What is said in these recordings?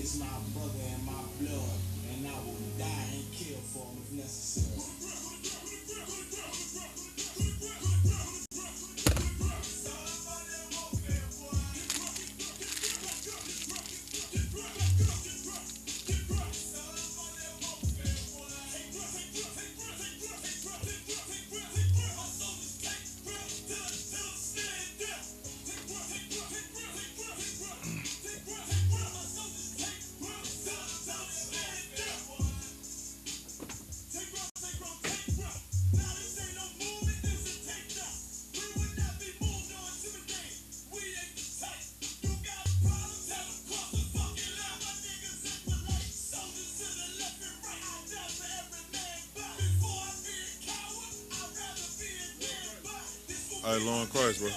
is my brother and my blood, and I will die and kill for him if necessary. All right, Lord Christ, bro.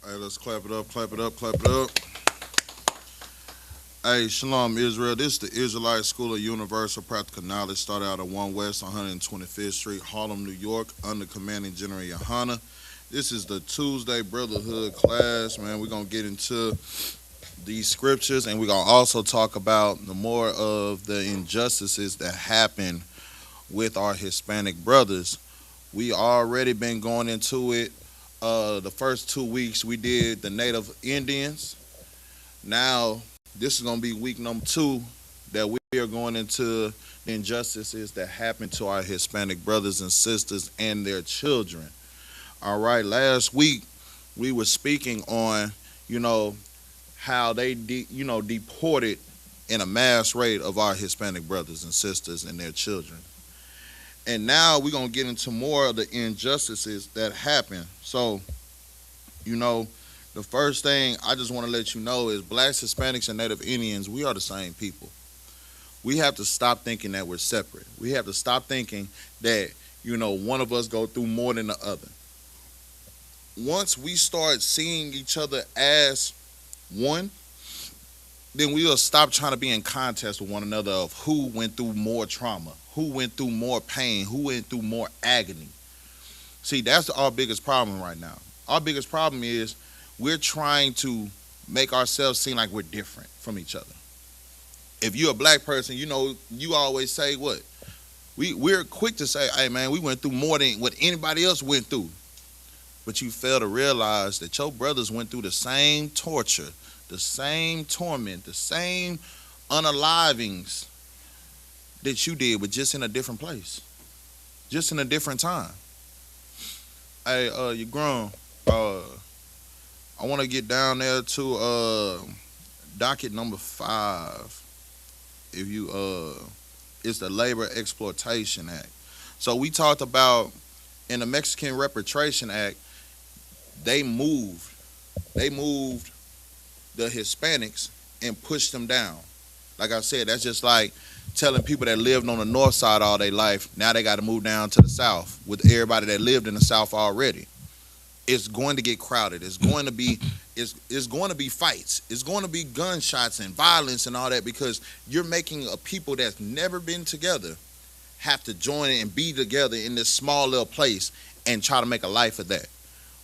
All right, let's clap it up, clap it up, clap it up. Hey, Shalom, Israel. This is the Israelite School of Universal Practical Knowledge. Started out at 1 West 125th Street, Harlem, New York, under Commanding General YAHANNA. This is the Tuesday Brotherhood class, man. We're going to get into these scriptures, and we're going to also talk about the more of the injustices that happen with our Hispanic brothers. We already been going into it. The first 2 weeks we did the Native Indians. Now this is going to be week number 2 that we are going into the injustices that happen to our Hispanic brothers and sisters and their children. All right, last week we were speaking on, how they deported in a mass rate of our Hispanic brothers and sisters and their children. And now we're going to get into more of the injustices that happen. So, the first thing I just want to let you know is blacks, Hispanics, and Native Indians, we are the same people. We have to stop thinking that we're separate. We have to stop thinking that, one of us go through more than the other. Once we start seeing each other as one, then we'll stop trying to be in contest with one another of who went through more trauma, who went through more pain, who went through more agony. See, that's our biggest problem right now. Our biggest problem is we're trying to make ourselves seem like we're different from each other. If you're a black person, you know, you always say what? We're quick to say, hey man, we went through more than what anybody else went through. But you fail to realize that your brothers went through the same torture, the same torment, the same unalivings that you did, but just in a different place, just in a different time. Hey, you grown. I want to get down there to docket number 5. If you it's the Labor Exploitation Act. So we talked about in the Mexican Repatriation Act, they moved the Hispanics and pushed them down. Like I said, that's just like telling people that lived on the north side all their life, now they got to move down to the south with everybody that lived in the south already. It's going to get crowded. It's going to be fights. It's going to be gunshots and violence and all that, because you're making a people that's never been together have to join and be together in this small little place and try to make a life of that.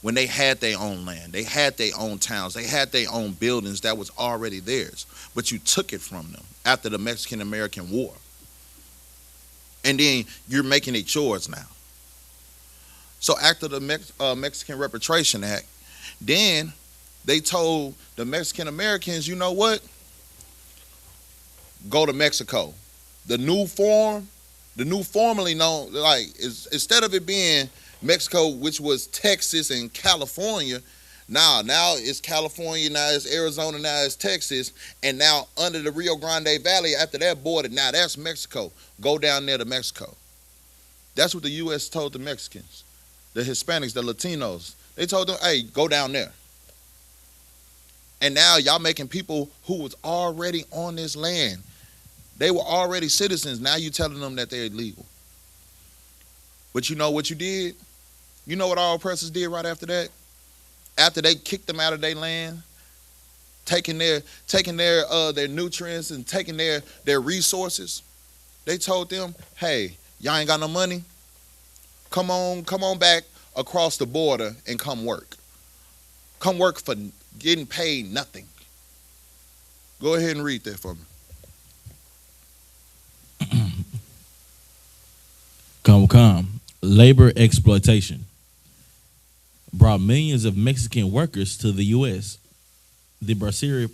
When they had their own land, they had their own towns, they had their own buildings that was already theirs, but you took it from them after the Mexican-American War. And then you're making it yours now. So after the Mexican Repatriation Act, then they told the Mexican Americans, you know what? Go to Mexico. The new formerly known, like, instead of it being Mexico, which was Texas and California, now it's California, now it's Arizona, now it's Texas, and now under the Rio Grande Valley, after that border, now that's Mexico. Go down there to Mexico. That's what the U.S. told the Mexicans, the Hispanics, the Latinos. They told them, hey, go down there. And now y'all making people who was already on this land, they were already citizens, now you telling them that they're illegal. But you know what you did? You know what our oppressors did right after that? After they kicked them out of their land, taking their nutrients and taking their resources, they told them, hey, y'all ain't got no money? Come on back across the border and come work. Come work for getting paid nothing. Go ahead and read that for me. Come. Labor exploitation brought millions of Mexican workers to the U.S. The Bracero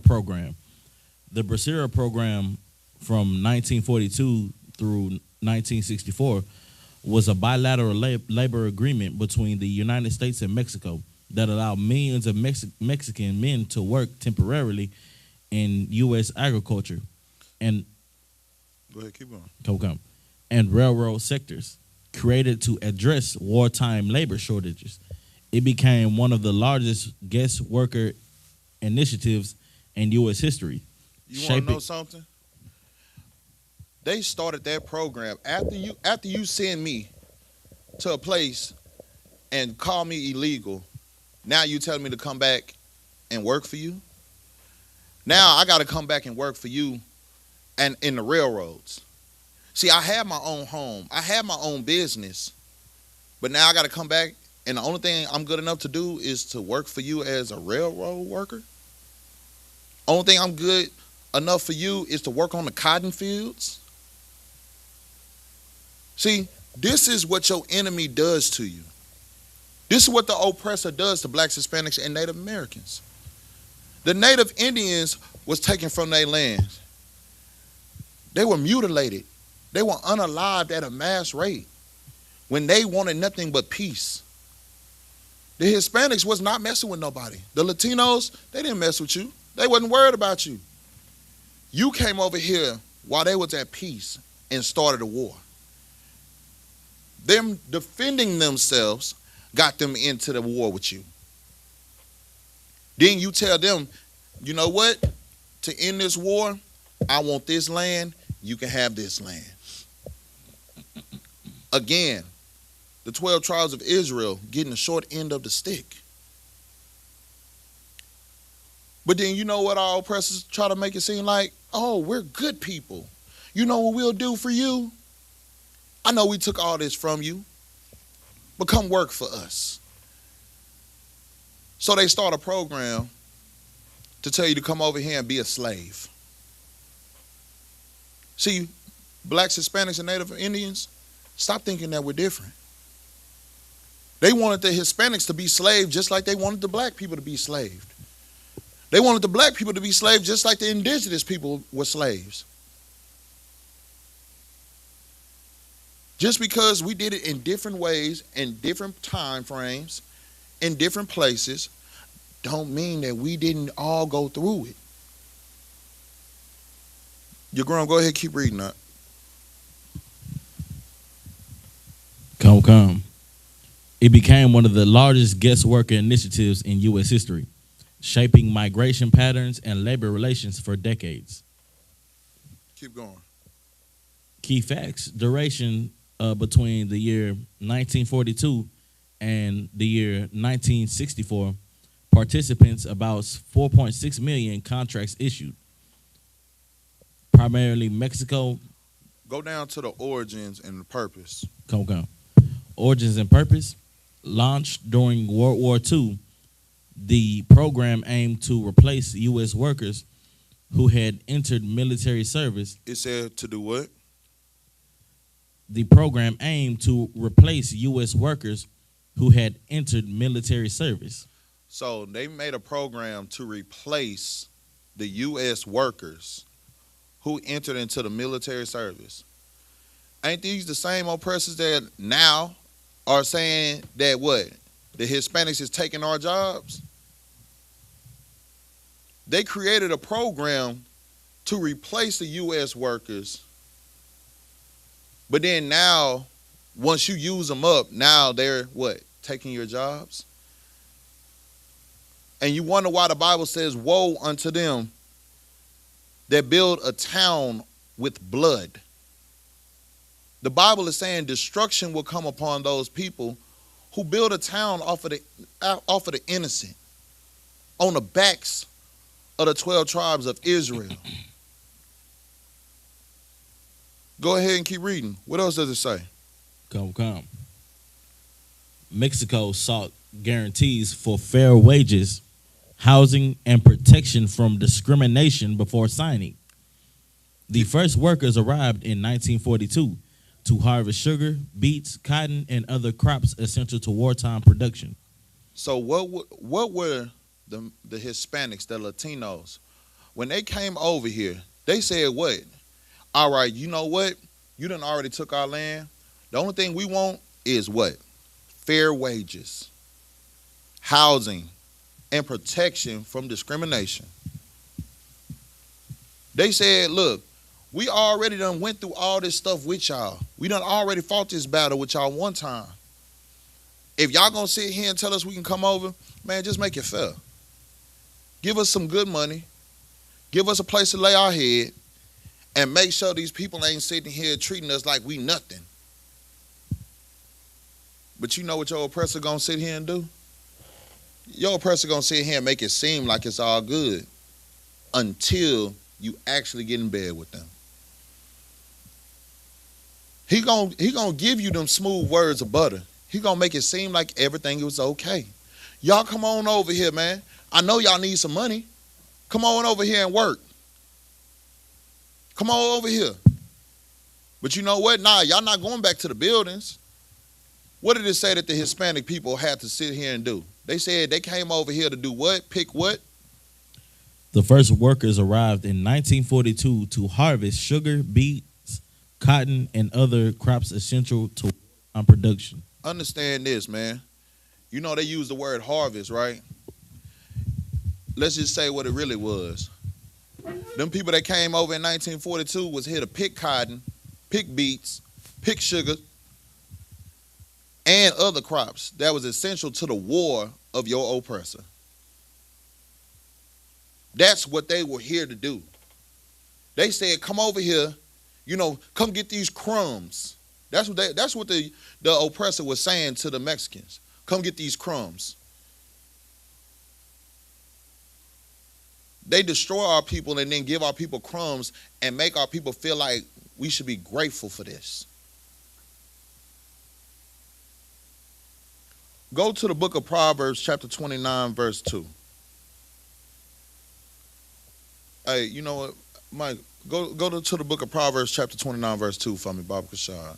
program. The Bracero program from 1942 through 1964 was a bilateral labor agreement between the United States and Mexico that allowed millions of Mexican men to work temporarily in U.S. agriculture and Go ahead, keep going. Come. And railroad sectors, created to address wartime labor shortages. It became one of the largest guest worker initiatives in U.S. history. You want to know something? They started that program after you send me to a place and call me illegal. Now you telling me to come back and work for you? Now I got to come back and work for you and in the railroads. See, I have my own home. I have my own business. But now I got to come back, and the only thing I'm good enough to do is to work for you as a railroad worker. Only thing I'm good enough for you is to work on the cotton fields. See, this is what your enemy does to you. This is what the oppressor does to blacks, Hispanics, and Native Americans. The Native Indians was taken from their land. They were mutilated. They were unalived at a mass rate when they wanted nothing but peace. The Hispanics was not messing with nobody. The Latinos, they didn't mess with you. They wasn't worried about you. You came over here while they was at peace and started a war. Them defending themselves got them into the war with you. Then you tell them, you know what? To end this war, I want this land. You can have this land. Again, the 12 tribes of Israel getting the short end of the stick. But then you know what our oppressors try to make it seem like? Oh, we're good people. You know what we'll do for you? I know we took all this from you, but come work for us. So they start a program to tell you to come over here and be a slave. See, blacks, Hispanics, and Native Indians, stop thinking that we're different. They wanted the Hispanics to be slaves just like they wanted the black people to be slaved. They wanted the black people to be slaves just like the indigenous people were slaves. Just because we did it in different ways, in different time frames, in different places, don't mean that we didn't all go through it. You're grown, go ahead, keep reading that. Come. It became one of the largest guest worker initiatives in U.S. history, shaping migration patterns and labor relations for decades. Keep going. Key facts: duration between the year 1942 and the year 1964. Participants, about 4.6 million contracts issued. Primarily Mexico. Go down to the origins and the purpose. Come. Origins and purpose. Launched during World War II, the program aimed to replace U.S. workers who had entered military service. It said to do what? The program aimed to replace U.S. workers who had entered military service. So they made a program to replace the U.S. workers who entered into the military service. Ain't these the same oppressors that now are saying that what? The Hispanics is taking our jobs? They created a program to replace the U.S. workers. But then now, once you use them up, now they're what? Taking your jobs? And you wonder why the Bible says, woe unto them that build a town with blood. The Bible is saying destruction will come upon those people who build a town off of the innocent, on the backs of the 12 tribes of Israel. Go ahead and keep reading. What else does it say? Come. Mexico sought guarantees for fair wages, housing, and protection from discrimination before signing. The first workers arrived in 1942 to harvest sugar, beets, cotton, and other crops essential to wartime production. So what were the Hispanics, the Latinos, when they came over here, they said what? All right, you know what? You done already took our land. The only thing we want is what? Fair wages, housing, and protection from discrimination. They said, look, we already done went through all this stuff with y'all. We done already fought this battle with y'all one time. If y'all gonna sit here and tell us we can come over, man, just make it fair. Give us some good money. Give us a place to lay our head. And make sure these people ain't sitting here treating us like we nothing. But you know what your oppressor gonna sit here and do? Your oppressor gonna sit here and make it seem like it's all good until you actually get in bed with them. He gonna give you them smooth words of butter. He gonna make it seem like everything was okay. Y'all come on over here, man. I know y'all need some money. Come on over here and work. Come on over here. But you know what? Nah, y'all not going back to the buildings. What did it say that the Hispanic people had to sit here and do? They said they came over here to do what? Pick what? The first workers arrived in 1942 to harvest sugar, beets, cotton, and other crops essential to production. Understand this, man. You know they use the word harvest, right? Let's just say what it really was. Them people that came over in 1942 was here to pick cotton, pick beets, pick sugar, and other crops that was essential to the war of your oppressor. That's what they were here to do. They said, come over here, come get these crumbs. That's what the oppressor was saying to the Mexicans. Come get these crumbs. They destroy our people and then give our people crumbs and make our people feel like we should be grateful for this. Go to the book of Proverbs, chapter 29, verse 2. Hey, you know what, Mike? Go to the book of Proverbs, chapter 29, verse 2 for me, Baba Kashad.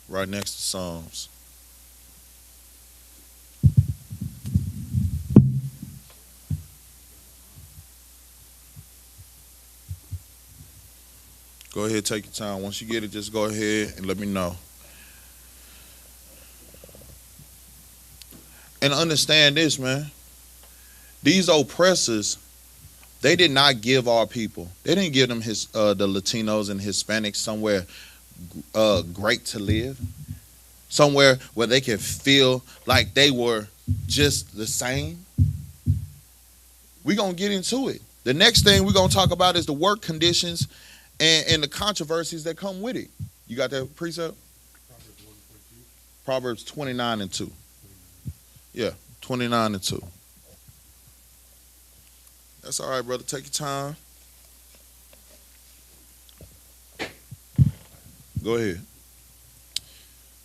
Right next to Psalms. Go ahead, take your time. Once you get it, just go ahead and let me know. And understand this, man. These oppressors, they did not give our people. They didn't give them the Latinos and Hispanics somewhere great to live, somewhere where they can feel like they were just the same. We're going to get into it. The next thing we're going to talk about is the work conditions and the controversies that come with it. You got that precept? Proverbs 29 and 2. Yeah, 29 and 2. That's all right, brother. Take your time. Go ahead.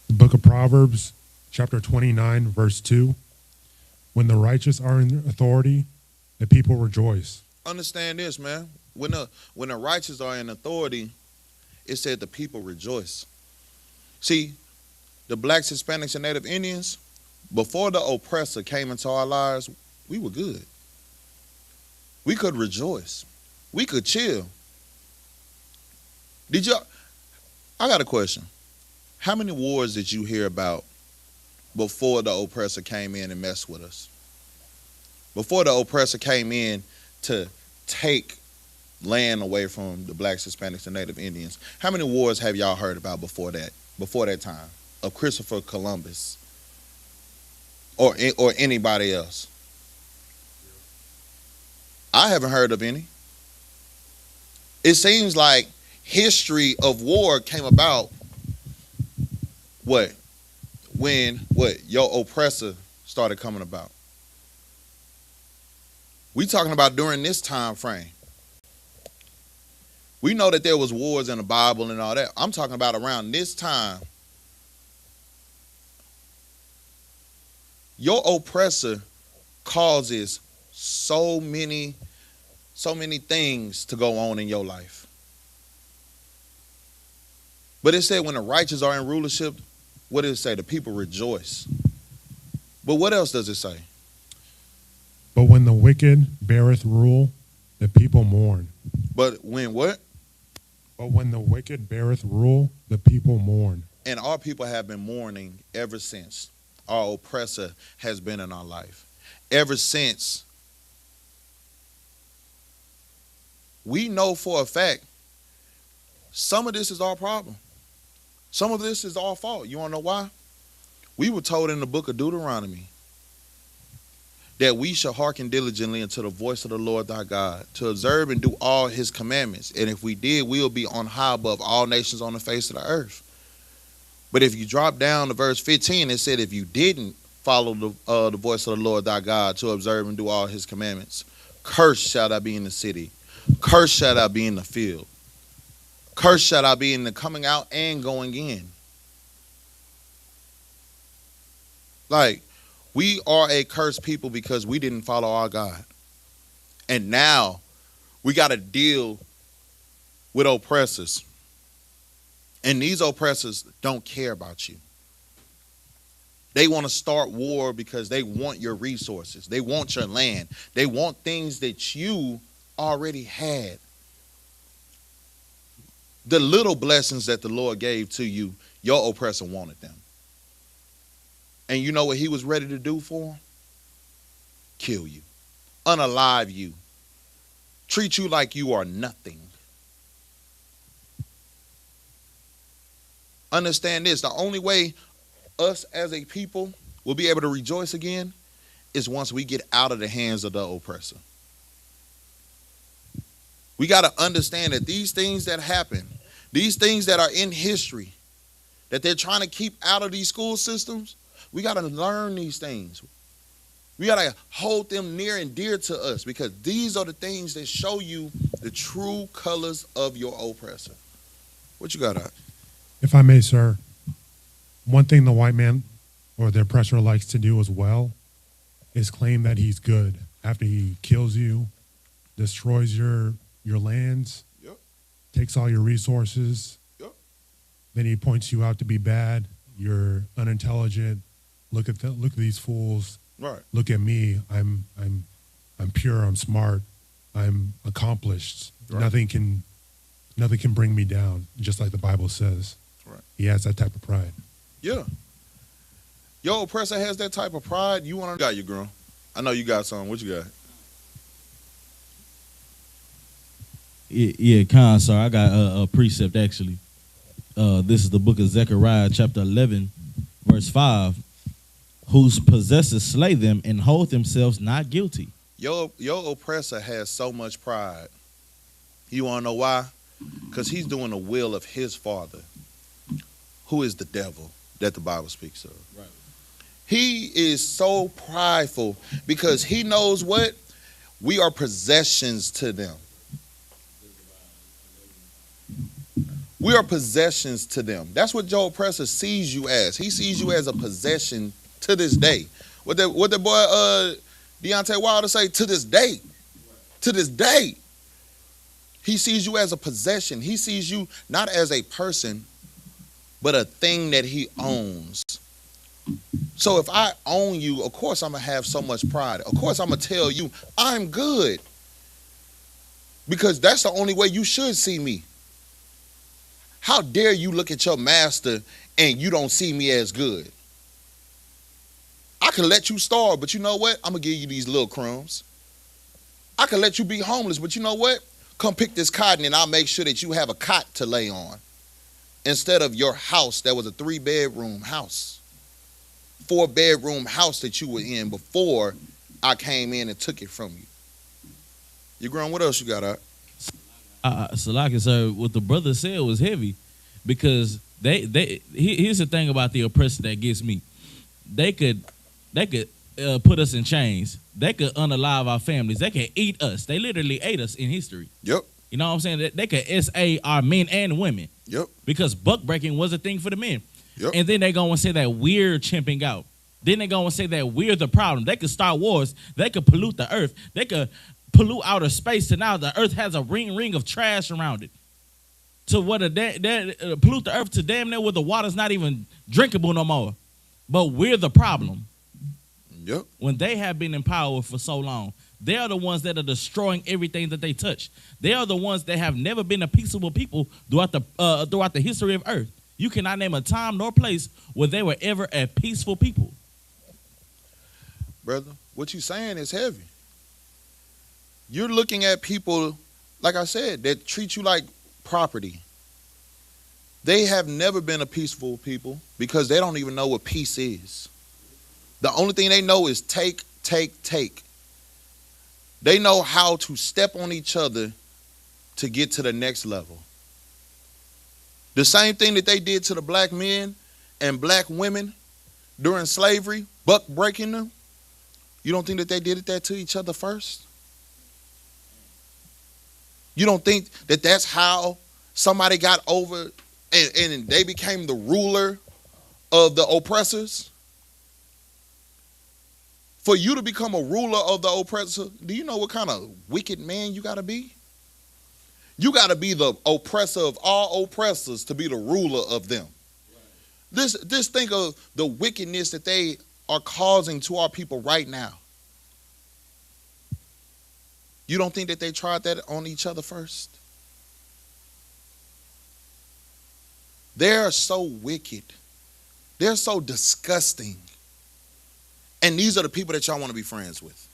The book of Proverbs, chapter 29, verse 2. When the righteous are in authority, the people rejoice. Understand this, man. When the righteous are in authority, it said the people rejoice. See, the blacks, Hispanics, and Native Indians, before the oppressor came into our lives, we were good. We could rejoice. We could chill. I got a question. How many wars did you hear about before the oppressor came in and messed with us? Before the oppressor came in to take land away from the blacks, Hispanics, and Native Indians, how many wars have y'all heard about before that time of Christopher Columbus or anybody else? I haven't heard of any. It seems like history of war came about when your oppressor started coming about. We talking about during this time frame. We know that there was wars in the Bible and all that. I'm talking about around this time. Your oppressor causes so many things to go on in your life. But it said when the righteous are in rulership, what did it say? The people rejoice. But what else does it say? But when the wicked beareth rule, the people mourn. But when what? But when the wicked beareth rule, the people mourn. And our people have been mourning ever since our oppressor has been in our life. Ever since. We know for a fact some of this is our problem. Some of this is our fault. You want to know why? We were told in the book of Deuteronomy that we shall hearken diligently unto the voice of the Lord thy God, to observe and do all his commandments. And if we did, we'll be on high above all nations on the face of the earth. But if you drop down to verse 15, it said if you didn't follow the voice of the Lord thy God to observe and do all his commandments, cursed shall thou be in the city, cursed shall thou be in the field, cursed shall thou be in the coming out and going in. Like, we are a cursed people because we didn't follow our God. And now we got to deal with oppressors. And these oppressors don't care about you. They want to start war because they want your resources. They want your land. They want things that you already had. The little blessings that the Lord gave to you, your oppressor wanted them. And you know what he was ready to do for them? Kill you. Unalive you. Treat you like you are nothing. Understand this. The only way us as a people will be able to rejoice again is once we get out of the hands of the oppressor. We got to understand that these things that happen, these things that are in history, that they're trying to keep out of these school systems, we got to learn these things. We got to hold them near and dear to us because these are the things that show you The true colors of your oppressor. What you got at? If I may, sir, one thing the white man or the oppressor likes to do as well is claim that he's good after he kills you, destroys your lands, Yep. takes all your resources. Yep. Then he points you out to be bad. You're unintelligent. Look at these fools. Right. Look at me. I'm pure. I'm smart. I'm accomplished. Right. Nothing can bring me down. Just like the Bible says. Right. He has that type of pride. Yeah. Your oppressor has that type of pride. You want to got you, girl. I know you got something. What you got? Yeah, Khan, sir. I got a precept actually. This is the book of Zechariah, chapter 11, verse 5. Whose possessors slay them and hold themselves not guilty. Your oppressor has so much pride. You want to know why? Because he's doing the will of his father, who is the devil that the Bible speaks of. Right. He is so prideful because he knows what? We are possessions to them. We are possessions to them. That's what your oppressor sees you as. He sees you as a possession to this day. What the boy Deontay Wilder say? To this day. To this day. He sees you as a possession. He sees you not as a person, but a thing that he owns. So if I own you, of course I'm going to have so much pride. Of course I'm going to tell you I'm good. Because that's the only way you should see me. How dare you look at your master and you don't see me as good? I can let you starve, but you know what? I'm going to give you these little crumbs. I can let you be homeless, but you know what? Come pick this cotton and I'll make sure that you have a cot to lay on. Instead of your house that was a 3-bedroom house. 4-bedroom house that you were in before I came in and took it from you. You grown, what else you got out? Salaki, sir, what the brother said was heavy because here's the thing about the oppressor that gets me. They could put us in chains. They could unalive our families. They could eat us. They literally ate us in history. Yep. You know what I'm saying? They could SA our men and women. Yep. Because buck breaking was a thing for the men. Yep. And then they go and say that we're chimping out. Then they go and say that we're the problem. They could start wars. They could pollute the earth. They could pollute outer space, and now the earth has a ring of trash around it. To what pollute the earth to damn near where the water's not even drinkable no more. But we're the problem. Yep. When they have been in power for so long, they are the ones that are destroying everything that they touch. They are the ones that have never been a peaceable people throughout the history of earth. You cannot name a time nor place where they were ever a peaceful people. Brother, what you saying is heavy. You're looking at people, like I said, that treat you like property. They have never been a peaceful people because they don't even know what peace is. The only thing they know is take, take, take. They know how to step on each other to get to the next level. The same thing that they did to the black men and black women during slavery, buck breaking them. You don't think that they did that to each other first? You don't think that that's how somebody got over and they became the ruler of the oppressors? For you to become a ruler of the oppressor, do you know what kind of wicked man you got to be? You got to be the oppressor of all oppressors to be the ruler of them. Right. This think of the wickedness that they are causing to our people right now. You don't think that they tried that on each other first? They're so wicked. They're so disgusting. And these are the people that y'all want to be friends with.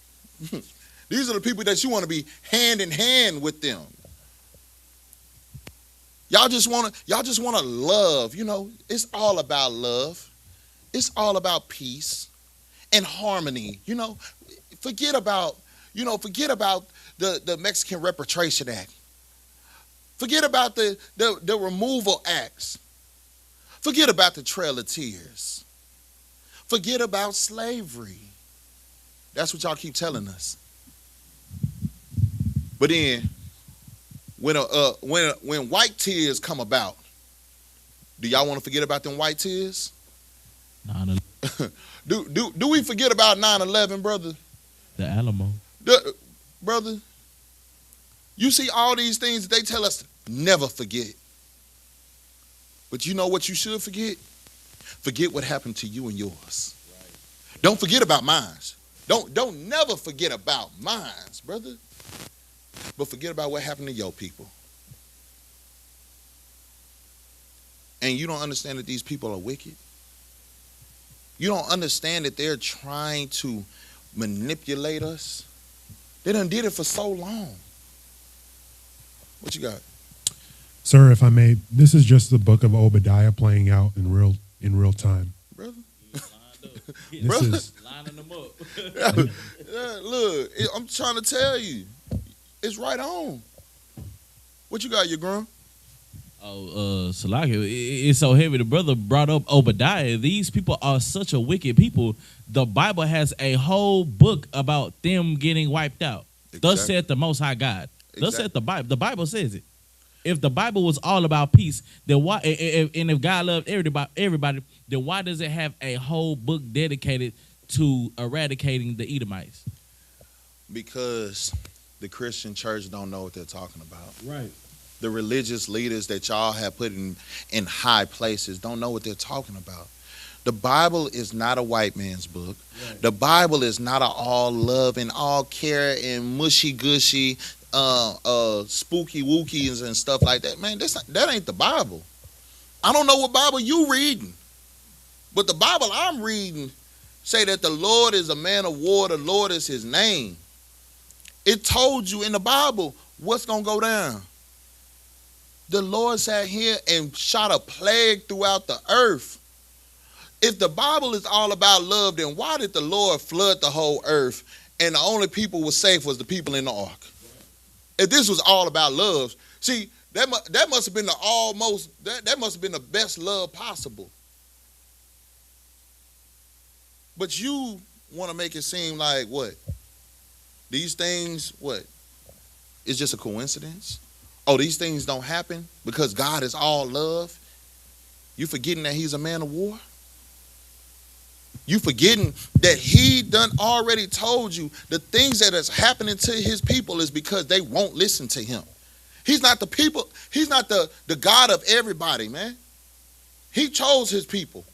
These are the people that you want to be hand in hand with them. Y'all just want to love, you know, it's all about love. It's all about peace and harmony. You know, forget about the Mexican Repatriation Act. Forget about the removal acts. Forget about the Trail of Tears. Forget about slavery. That's what y'all keep telling us. But then when white tears come about, do y'all want to forget about them white tears? Do we forget about 9/11, brother? The Alamo. Brother, you see all these things that they tell us never forget. But you know what you should forget? Forget what happened to you and yours. Right. Don't forget about mine. Don't never forget about mine, brother. But forget about what happened to your people. And you don't understand that these people are wicked. You don't understand that they're trying to manipulate us. They done did it for so long. What you got? Sir, if I may, this is just the book of Obadiah playing out in real time. Brother. This is lining them up. Look, I'm trying to tell you. It's right on. What you got, your grown? Salaki, it's so heavy. The brother brought up Obadiah. These people are such a wicked people. The Bible has a whole book about them getting wiped out. Exactly. Thus said the Most High God. Thus Exactly. said the Bible. The Bible says it. If the Bible was all about peace, then why? And if God loved everybody, then why does it have a whole book dedicated to eradicating the Edomites? Because the Christian church don't know what they're talking about. Right. The religious leaders that y'all have put in high places don't know what they're talking about. The Bible is not a white man's book. Right. The Bible is not an all love and all care and mushy gushy, spooky wookies and stuff like that. Man, that ain't the Bible. I don't know what Bible you reading, but the Bible I'm reading say that the Lord is a man of war. The Lord is his name. It told you in the Bible what's going to go down. The Lord sat here and shot a plague throughout the earth. If the Bible is all about love, then why did the Lord flood the whole earth and the only people who were safe was the people in the ark? If this was all about love, see, that must have been that must have been the best love possible. But you want to make it seem like what? These things, what? It's just a coincidence? Oh, these things don't happen because God is all love? You forgetting that he's a man of war? You forgetting that he done already told you the things that is happening to his people is because they won't listen to him. He's not the people. He's not the God of everybody, man. He chose his people.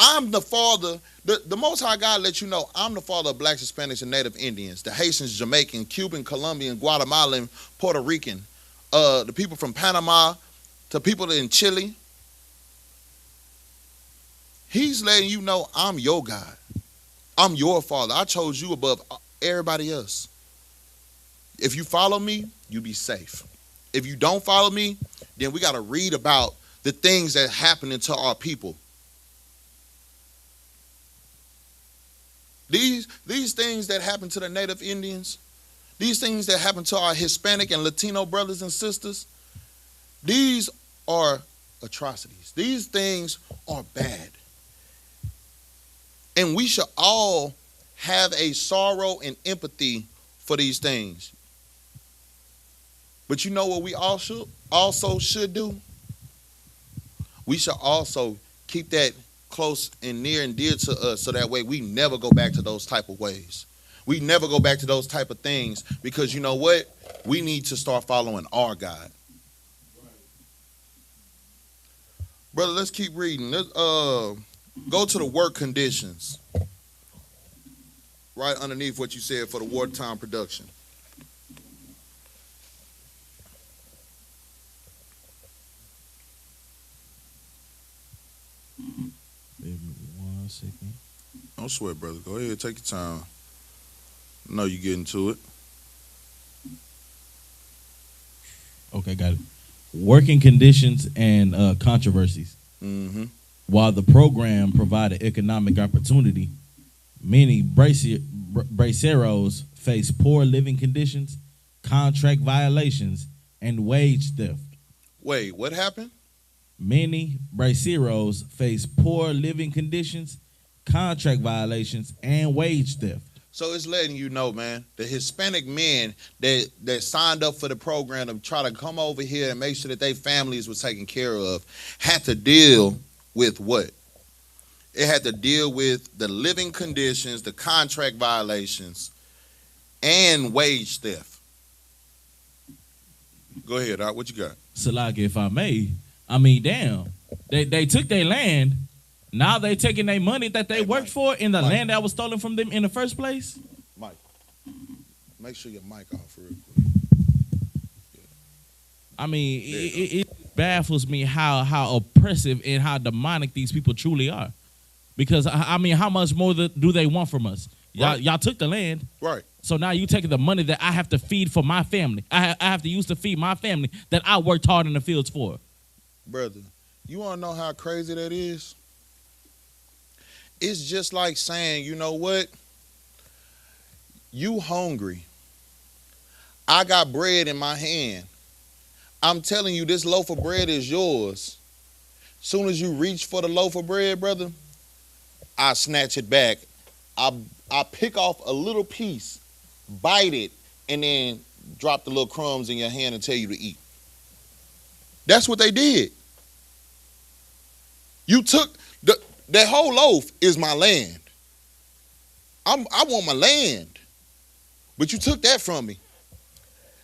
I'm the father. The Most High God let you know I'm the father of blacks, Hispanics, and Native Indians, the Haitians, Jamaican, Cuban, Colombian, Guatemalan, Puerto Rican, the people from Panama, to people in Chile. He's letting you know I'm your God. I'm your father. I chose you above everybody else. If you follow me, you be safe. If you don't follow me, then we got to read about the things that happening to our people. These things that happen to the Native Indians, these things that happen to our Hispanic and Latino brothers and sisters, these are atrocities. These things are bad. And we should all have a sorrow and empathy for these things. But you know what we also should do? We should also keep that close and near and dear to us so that way we never go back to those type of ways. We never go back to those type of things because you know what? We need to start following our God. Brother, let's keep reading. Let's go to the work conditions. Right underneath what you said for the wartime production. Give me 1 second. Don't sweat, brother. Go ahead, take your time. I know you're getting to it. Okay, got it. Working conditions and controversies. Mm-hmm. While the program provided economic opportunity, many braceros face poor living conditions, contract violations, and wage theft. Wait, what happened? Many braceros face poor living conditions, contract violations, and wage theft. So it's letting you know, man, the Hispanic men that signed up for the program to try to come over here and make sure that their families were taken care of had to deal with what? It had to deal with the living conditions, the contract violations, and wage theft. Go ahead, Doc. What you got? Salaki, if I may, I mean, damn, they took their land. Now they taking their money that they worked Mike. for in the Mike. land that was stolen from them in the first place. Mike, make sure your mic off real quick. I mean, There you it baffles me how oppressive and how demonic these people truly are. Because I mean, how much more do they want from us? Y'all took the land, Right. so now you taking the money that I have to feed for my family. I have to use to feed my family that I worked hard in the fields for. Brother, you want to know how crazy that is? It's just like saying, you know what? You hungry. I got bread in my hand. I'm telling you, this loaf of bread is yours. Soon as you reach for the loaf of bread, brother, I snatch it back. I pick off a little piece, bite it, and then drop the little crumbs in your hand and tell you to eat. That's what they did. You took that whole loaf is my land. I want my land. But you took that from me.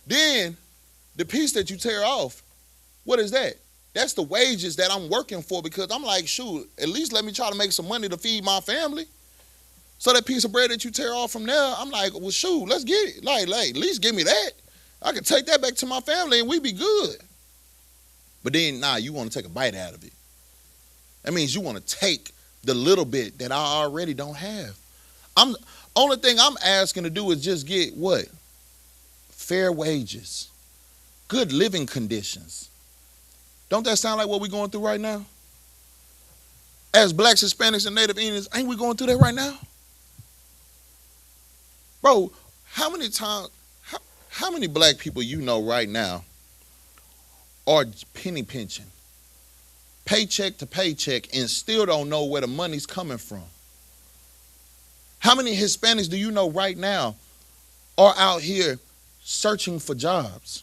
Then the piece that you tear off, what is that? That's the wages that I'm working for, because I'm like, shoot, at least let me try to make some money to feed my family. So that piece of bread that you tear off from there, I'm like, well, shoot, let's get it. Like, at least give me that. I can take that back to my family and we be good. But then, nah, you want to take a bite out of it. That means you want to take the little bit that I already don't have. Only thing I'm asking to do is just get what? Fair wages. Good living conditions. Don't that sound like what we're going through right now? As blacks, Hispanics, and Native Indians, ain't we going through that right now? Bro, how many black people you know right now are penny pinching, paycheck to paycheck, and still don't know where the money's coming from? How many Hispanics do you know right now are out here searching for jobs?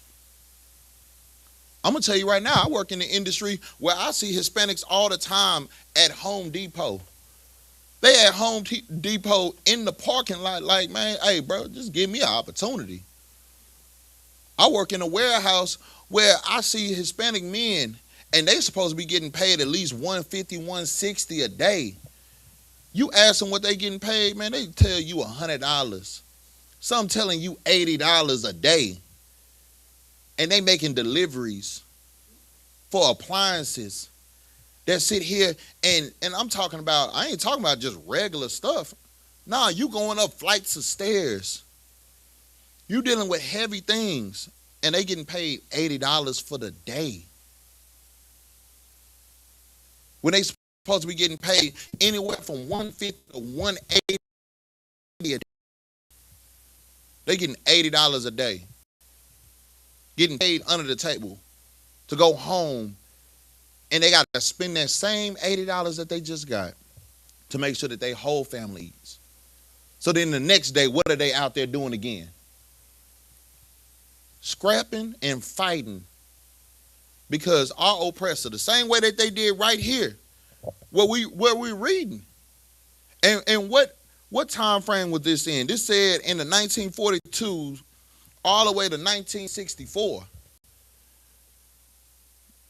I'm going to tell you right now, I work in the industry where I see Hispanics all the time at Home Depot. They at Home Depot in the parking lot like, man, hey, bro, just give me an opportunity. I work in a warehouse where I see Hispanic men, and they supposed to be getting paid at least $150, $160 a day. You ask them what they getting paid, man, they tell you $100. Some telling you $80 a day. And they making deliveries for appliances that sit here and I'm talking about, I ain't talking about just regular stuff. Nah, you going up flights of stairs. You dealing with heavy things and they getting paid $80 for the day. When they supposed to be getting paid anywhere from $150 to $180 a day. They getting $80 a day. Getting paid under the table to go home, and they got to spend that same $80 that they just got to make sure that their whole family eats. So then the next day, what are they out there doing again? Scrapping and fighting, because our oppressor, the same way that they did right here, where we're reading. And what time frame was this in? This said in the 1942 all the way to 1964.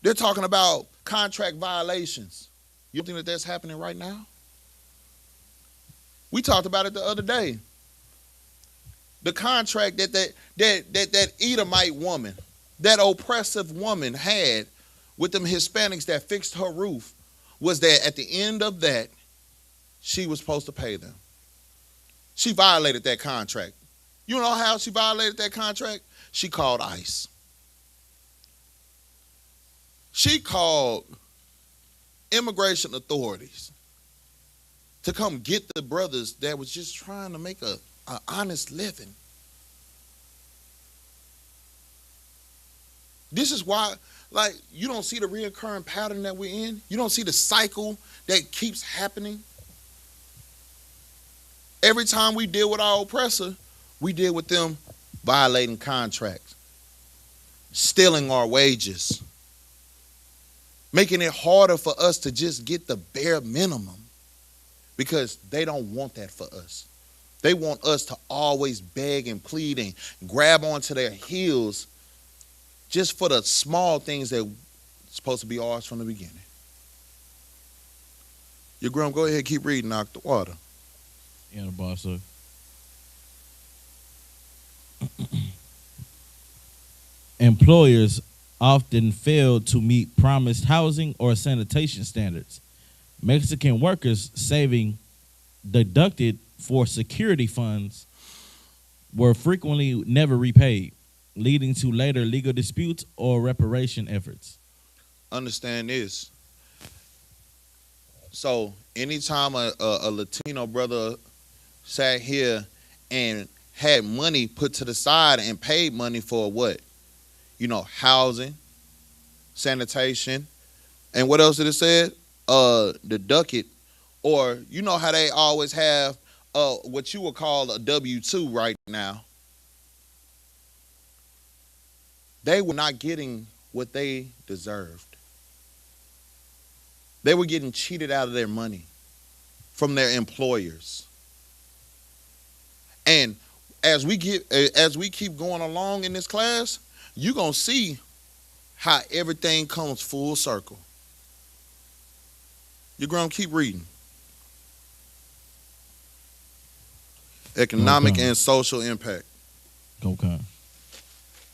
They're talking about contract violations. You think that that's happening right now? We talked about it the other day. The contract that Edomite woman, that oppressive woman had with them Hispanics that fixed her roof, was that at the end of that, she was supposed to pay them. She violated that contract. You know how she violated that contract? She called ICE. She called immigration authorities to come get the brothers that was just trying to make an honest living. This is why, like, you don't see the reoccurring pattern that we're in. You don't see the cycle that keeps happening. Every time we deal with our oppressor, we deal with them violating contracts, stealing our wages, making it harder for us to just get the bare minimum because they don't want that for us. They want us to always beg and plead and grab onto their heels just for the small things that are supposed to be ours from the beginning. Your Grum, go ahead, keep reading, knock the water. Yeah, the boss, sir. Employers often fail to meet promised housing or sanitation standards. Mexican workers saving deducted for security funds were frequently never repaid, leading to later legal disputes or reparation efforts. Understand this. So anytime a Latino brother sat here and had money put to the side and paid money for what? You know, housing, sanitation, and what else did it say? Deducted, or you know how they always have what you would call a W-2 right now. They were not getting what they deserved. They were getting cheated out of their money from their employers. And as we keep going along in this class, you're going to see how everything comes full circle. You're going to keep reading. Economic and social impact. Okay.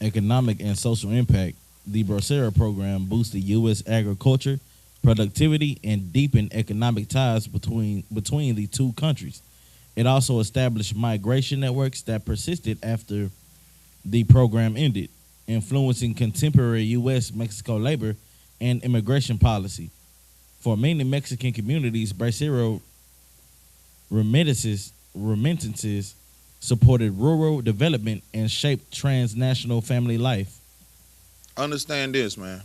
Economic and social impact. The Bracero program boosted U.S. agriculture, productivity, and deepened economic ties between the two countries. It also established migration networks that persisted after the program ended, influencing contemporary U.S.-Mexico labor and immigration policy. For many Mexican communities, Bracero remittances supported rural development and shaped transnational family life. Understand this, man.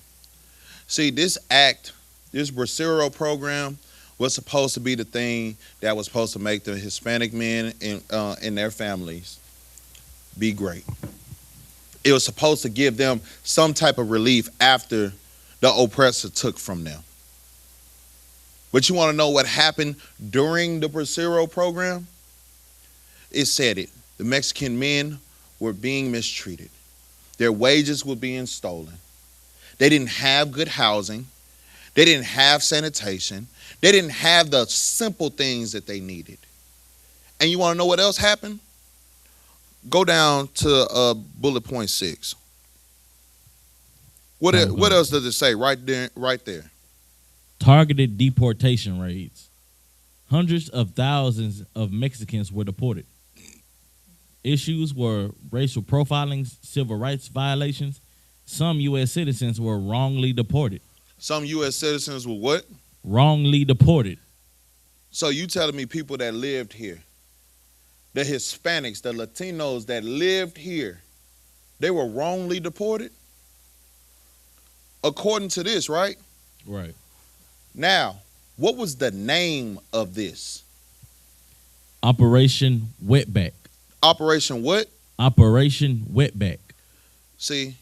See, this Bracero program was supposed to be the thing that was supposed to make the Hispanic men and their families be great. It was supposed to give them some type of relief after the oppressor took from them. But you want to know what happened during the Bracero program? It said it. The Mexican men were being mistreated. Their wages were being stolen. They didn't have good housing. They didn't have sanitation. They didn't have the simple things that they needed. And you want to know what else happened? Go down to bullet point 6. What else does it say right there? Targeted deportation raids. Hundreds of thousands of Mexicans were deported. Issues were racial profiling, civil rights violations. Some U.S. citizens were wrongly deported. Some U.S. citizens were what? Wrongly deported. So you telling me people that lived here, the Hispanics, the Latinos that lived here, they were wrongly deported? According to this, right? Right. Now, what was the name of this? Operation Wetback. Operation what? Operation Wetback. See,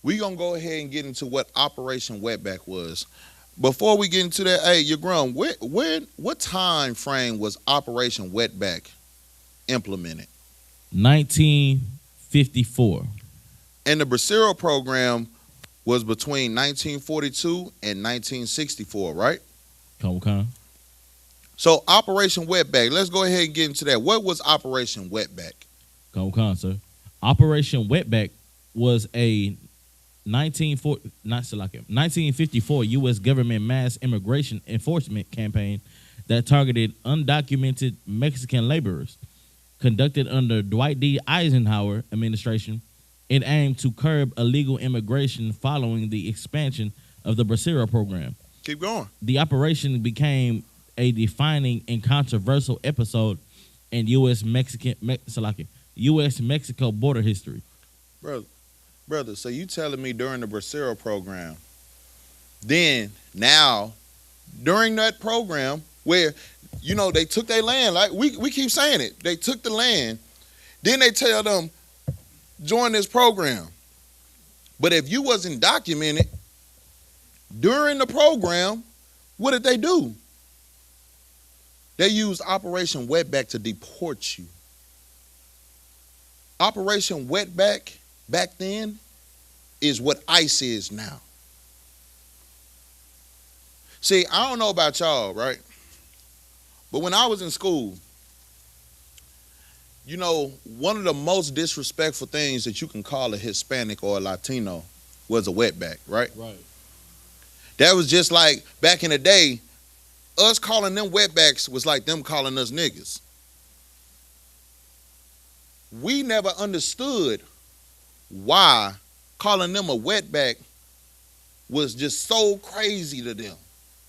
we're going to go ahead and get into what Operation Wetback was. Before we get into that, hey, you're grown. What time frame was Operation Wetback implemented? 1954. And the Bracero program was between 1942 and 1964, right? Okay. So Operation Wetback, let's go ahead and get into that. What was Operation Wetback? Come sir. Operation Wetback was a 1954 U.S. government mass immigration enforcement campaign that targeted undocumented Mexican laborers. Conducted under Dwight D. Eisenhower administration, it aimed to curb illegal immigration following the expansion of the Bracero program. Keep going. The operation became a defining and controversial episode in U.S.-Mexico border history. Brother, so you telling me during the Bracero program, then now during that program, where, you know, they took their land. Like we keep saying it. They took the land. Then they tell them, join this program. But if you wasn't documented during the program, what did they do? They used Operation Wetback to deport you. Operation Wetback back then is what ICE is now. See, I don't know about y'all, right? But when I was in school, you know, one of the most disrespectful things that you can call a Hispanic or a Latino was a wetback, right? Right. That was just like back in the day, us calling them wetbacks was like them calling us niggas. We never understood why calling them a wetback was just so crazy to them.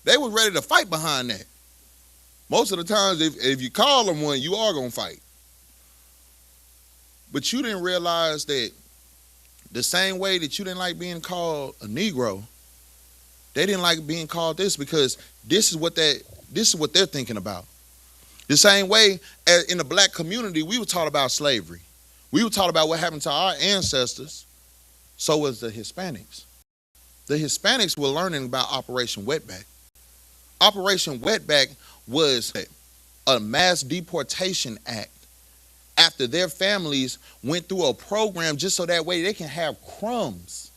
They were ready to fight behind that. Most of the times, if you call them one, you are going to fight. But you didn't realize that the same way that you didn't like being called a Negro, they didn't like being called this because this is what they're thinking about. The same way as in the black community, we were taught about slavery. We were taught about what happened to our ancestors. So was the Hispanics. The Hispanics were learning about Operation Wetback. Operation Wetback was a mass deportation act after their families went through a program just so that way they can have crumbs.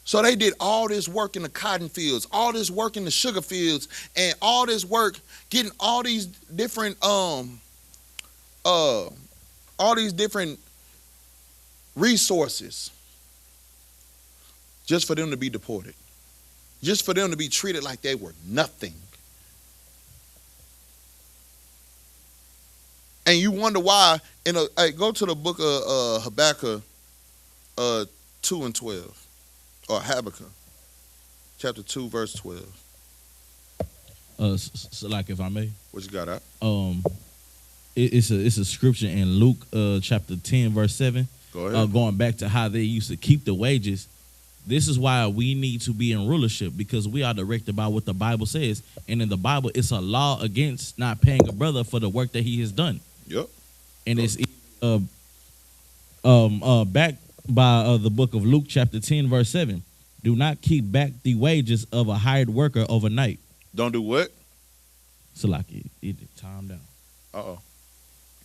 So they did all this work in the cotton fields, all this work in the sugar fields, and all this work getting all these different resources just for them to be deported, just for them to be treated like they were nothing. And you wonder why. Go to the book of Habakkuk 2 and 12, or Habakkuk chapter 2 verse 12. So like if I may, What you got out? It's a scripture in Luke chapter 10 verse 7. Go ahead. Going back to how they used to keep the wages. This is why we need to be in rulership, because we are directed by what the Bible says. And in the Bible, it's a law against not paying a brother for the work that he has done. Yep. And it's backed by the book of Luke chapter 10 verse 7. Do not keep back the wages of a hired worker overnight. Don't do what? So like it time down. Uh-oh.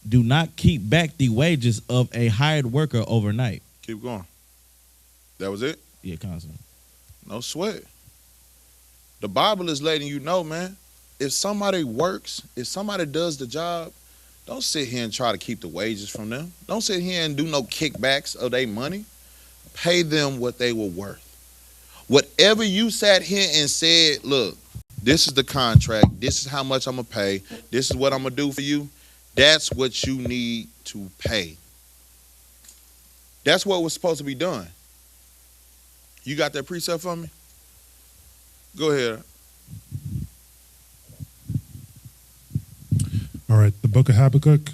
Do not keep back the wages of a hired worker overnight. Keep going. That was it? Yeah, constantly. No sweat. The Bible is letting you know, man, if somebody works, if somebody does the job, don't sit here and try to keep the wages from them. Don't sit here and do no kickbacks of their money. Pay them what they were worth. Whatever you sat here and said, look, this is the contract, this is how much I'm going to pay, this is what I'm going to do for you, that's what you need to pay. That's what was supposed to be done. You got that precept for me? Go ahead. All right, the book of Habakkuk,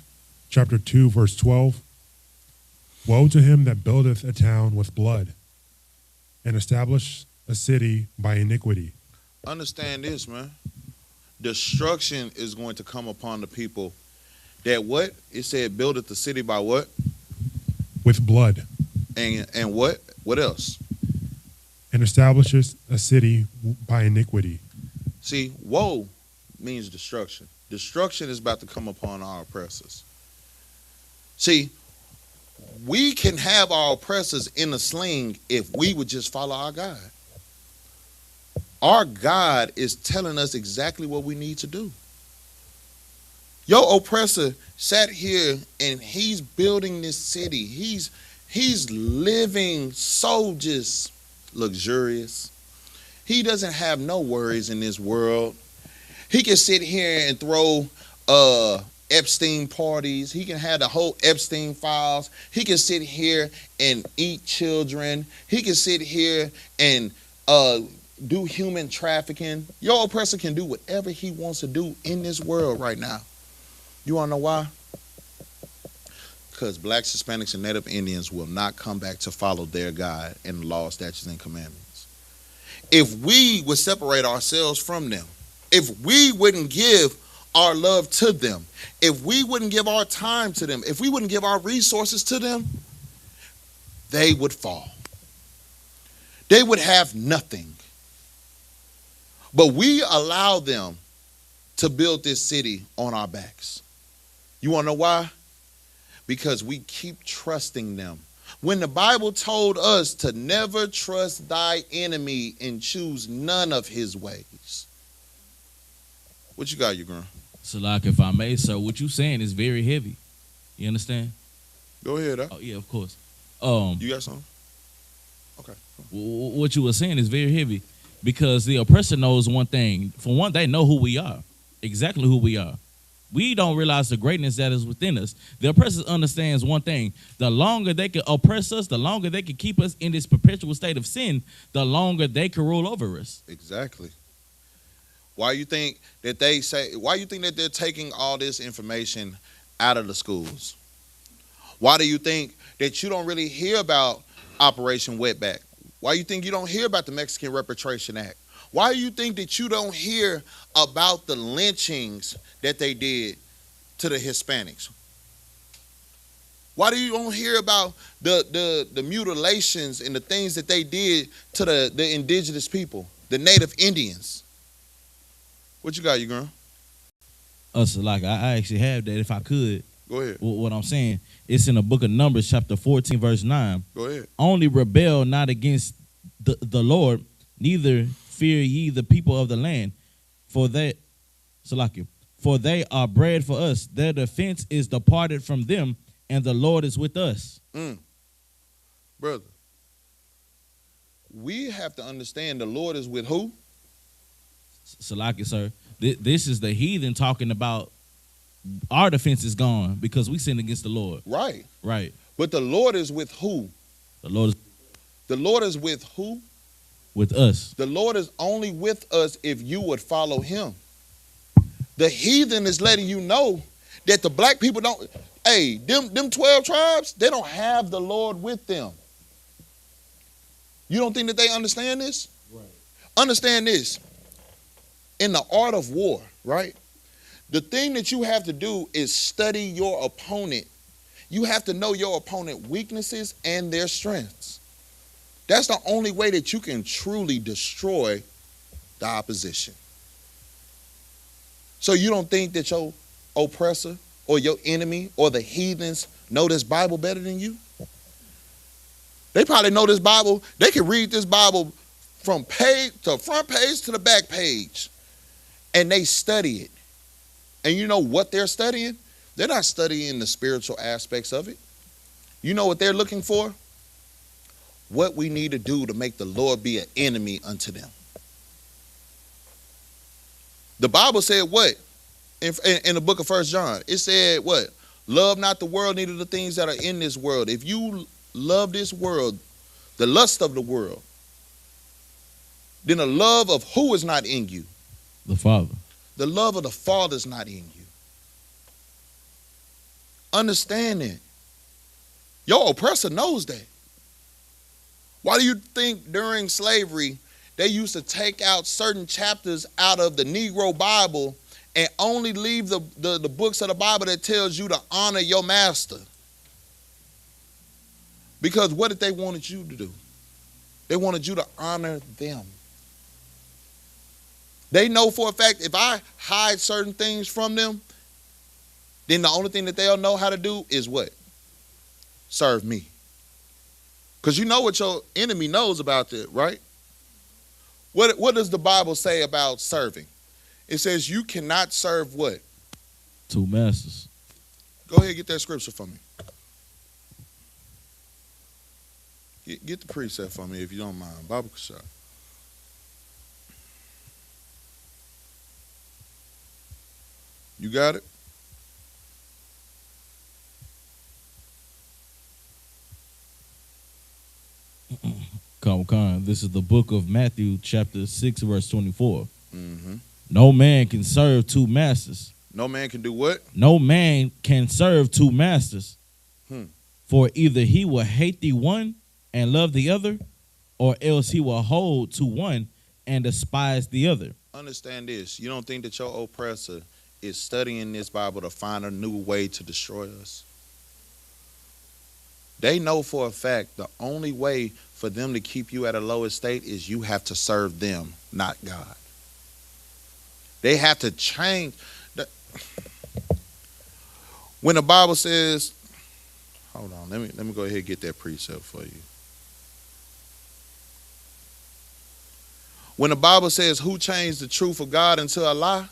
chapter 2, verse 12. Woe to him that buildeth a town with blood, and establish a city by iniquity. Understand this, man. Destruction is going to come upon the people that what? It said buildeth the city by what? With blood. And what? What else? And establishes a city by iniquity. See, woe means destruction. Destruction is about to come upon our oppressors. See, we can have our oppressors in a sling if we would just follow our God. Our God is telling us exactly what we need to do. Your oppressor sat here and he's building this city. He's living so just luxurious. He doesn't have no worries in this world. He can sit here and throw Epstein parties. He can have the whole Epstein files. He can sit here and eat children. He can sit here and do human trafficking. Your oppressor can do whatever he wants to do in this world right now. You want to know why? Because blacks, Hispanics, and Native Indians will not come back to follow their God and the law, statutes, and commandments. if we would separate ourselves from them, if we wouldn't give our love to them, if we wouldn't give our time to them, if we wouldn't give our resources to them, they would fall. They would have nothing. But we allow them to build this city on our backs. You want to know why? Because we keep trusting them. When the Bible told us to never trust thy enemy and choose none of his ways. What you got, you girl? So, like, if I may, sir, what you saying is very heavy. You understand? Go ahead. Oh, yeah, of course. You got something? Okay. What you were saying is very heavy because the oppressor knows one thing. For one, they know who we are, exactly who we are. We don't realize the greatness that is within us. The oppressor understands one thing. The longer they can oppress us, the longer they can keep us in this perpetual state of sin, the longer they can rule over us. Exactly. Why you think that they're taking all this information out of the schools? Why do you think that you don't really hear about Operation Wetback? Why you think you don't hear about the Mexican Repatriation Act? Why do you think that you don't hear about the lynchings that they did to the Hispanics? Why do you don't hear about the mutilations and the things that they did to the indigenous people, the Native Indians? What you got, you girl? So like I actually have that if I could. Go ahead. What I'm saying, it's in the book of Numbers, chapter 14, verse 9. Go ahead. Only rebel not against the Lord, neither fear ye the people of the land, for they are bread for us. Their defense is departed from them, and the Lord is with us. Brother, we have to understand the Lord is with who? Salaki, sir. This is the heathen talking about our defense is gone because we sinned against the Lord. Right. Right. But the Lord is with who? The Lord is with who? With us. The Lord is only with us if you would follow him. The heathen is letting you know that the black people don't, them 12 tribes, they don't have the Lord with them. You don't think that they understand this? Right. Understand this. In the art of war, right? The thing that you have to do is study your opponent. You have to know your opponent's weaknesses and their strengths. That's the only way that you can truly destroy the opposition. So you don't think that your oppressor or your enemy or the heathens know this Bible better than you? They probably know this Bible. They can read this Bible from page to front page to the back page, and they study it. And you know what they're studying? They're not studying the spiritual aspects of it. You know what they're looking for? What we need to do to make the Lord be an enemy unto them. The Bible said what? In the book of 1 John, it said what? Love not the world, neither the things that are in this world. If you love this world, the lust of the world, then the love of who is not in you? The Father. The love of the Father is not in you. Understand that. Your oppressor knows that. Why do you think during slavery they used to take out certain chapters out of the Negro Bible and only leave the books of the Bible that tells you to honor your master? Because what did they wanted you to do? They wanted you to honor them. They know for a fact if I hide certain things from them, then the only thing that they'll know how to do is what? Serve me. Because you know what your enemy knows about that, right? What does the Bible say about serving? It says you cannot serve what? Two masters. Go ahead and get that scripture for me. Get the precept for me if you don't mind. Bible shot. You got it? This is the book of Matthew, chapter 6, verse 24. Mm-hmm. No man can serve two masters. No man can do what? No man can serve two masters. For either he will hate the one and love the other, or else he will hold to one and despise the other. Understand this. You don't think that your oppressor is studying this Bible to find a new way to destroy us? They know for a fact the only way for them to keep you at a lower state is you have to serve them, not God. They have to change. When the Bible says, hold on, let me go ahead and get that precept for you. When the Bible says, who changed the truth of God into a lie?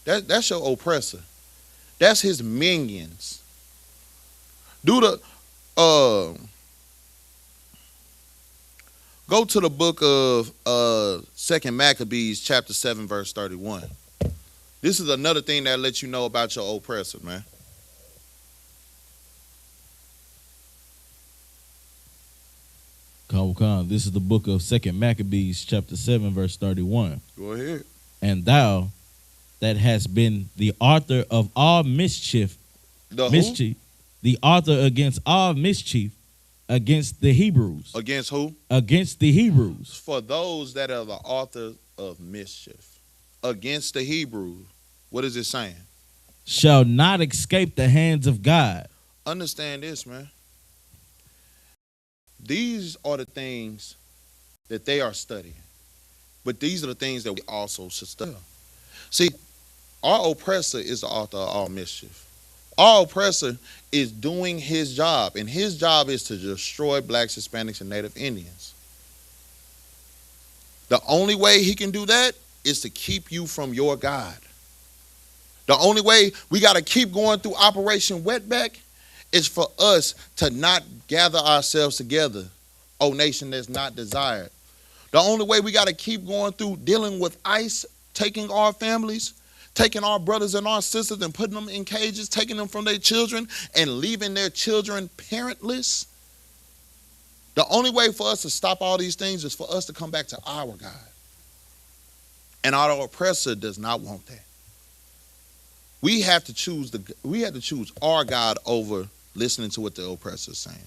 That's your oppressor. That's his minions. Go to the book of 2 Maccabees chapter 7 verse 31. This is another thing that lets you know about your oppressor, man. This is the book of 2 Maccabees chapter 7 verse 31. Go ahead. And thou that hast been the author of all mischief, the author against all mischief against the Hebrews. Against who? Against the Hebrews. For those that are the author of mischief against the Hebrews. What is it saying? Shall not escape the hands of God. Understand this, man. These are the things that they are studying. But these are the things that we also should study. See, our oppressor is the author of all mischief. Our oppressor is doing his job, and his job is to destroy blacks, Hispanics, and Native Indians. The only way he can do that is to keep you from your God. The only way we got to keep going through Operation Wetback is for us to not gather ourselves together, O nation that's not desired. The only way we got to keep going through dealing with ICE, taking our families, taking our brothers and our sisters and putting them in cages, taking them from their children and leaving their children parentless. The only way for us to stop all these things is for us to come back to our God. And our oppressor does not want that. We have to choose our God over listening to what the oppressor is saying.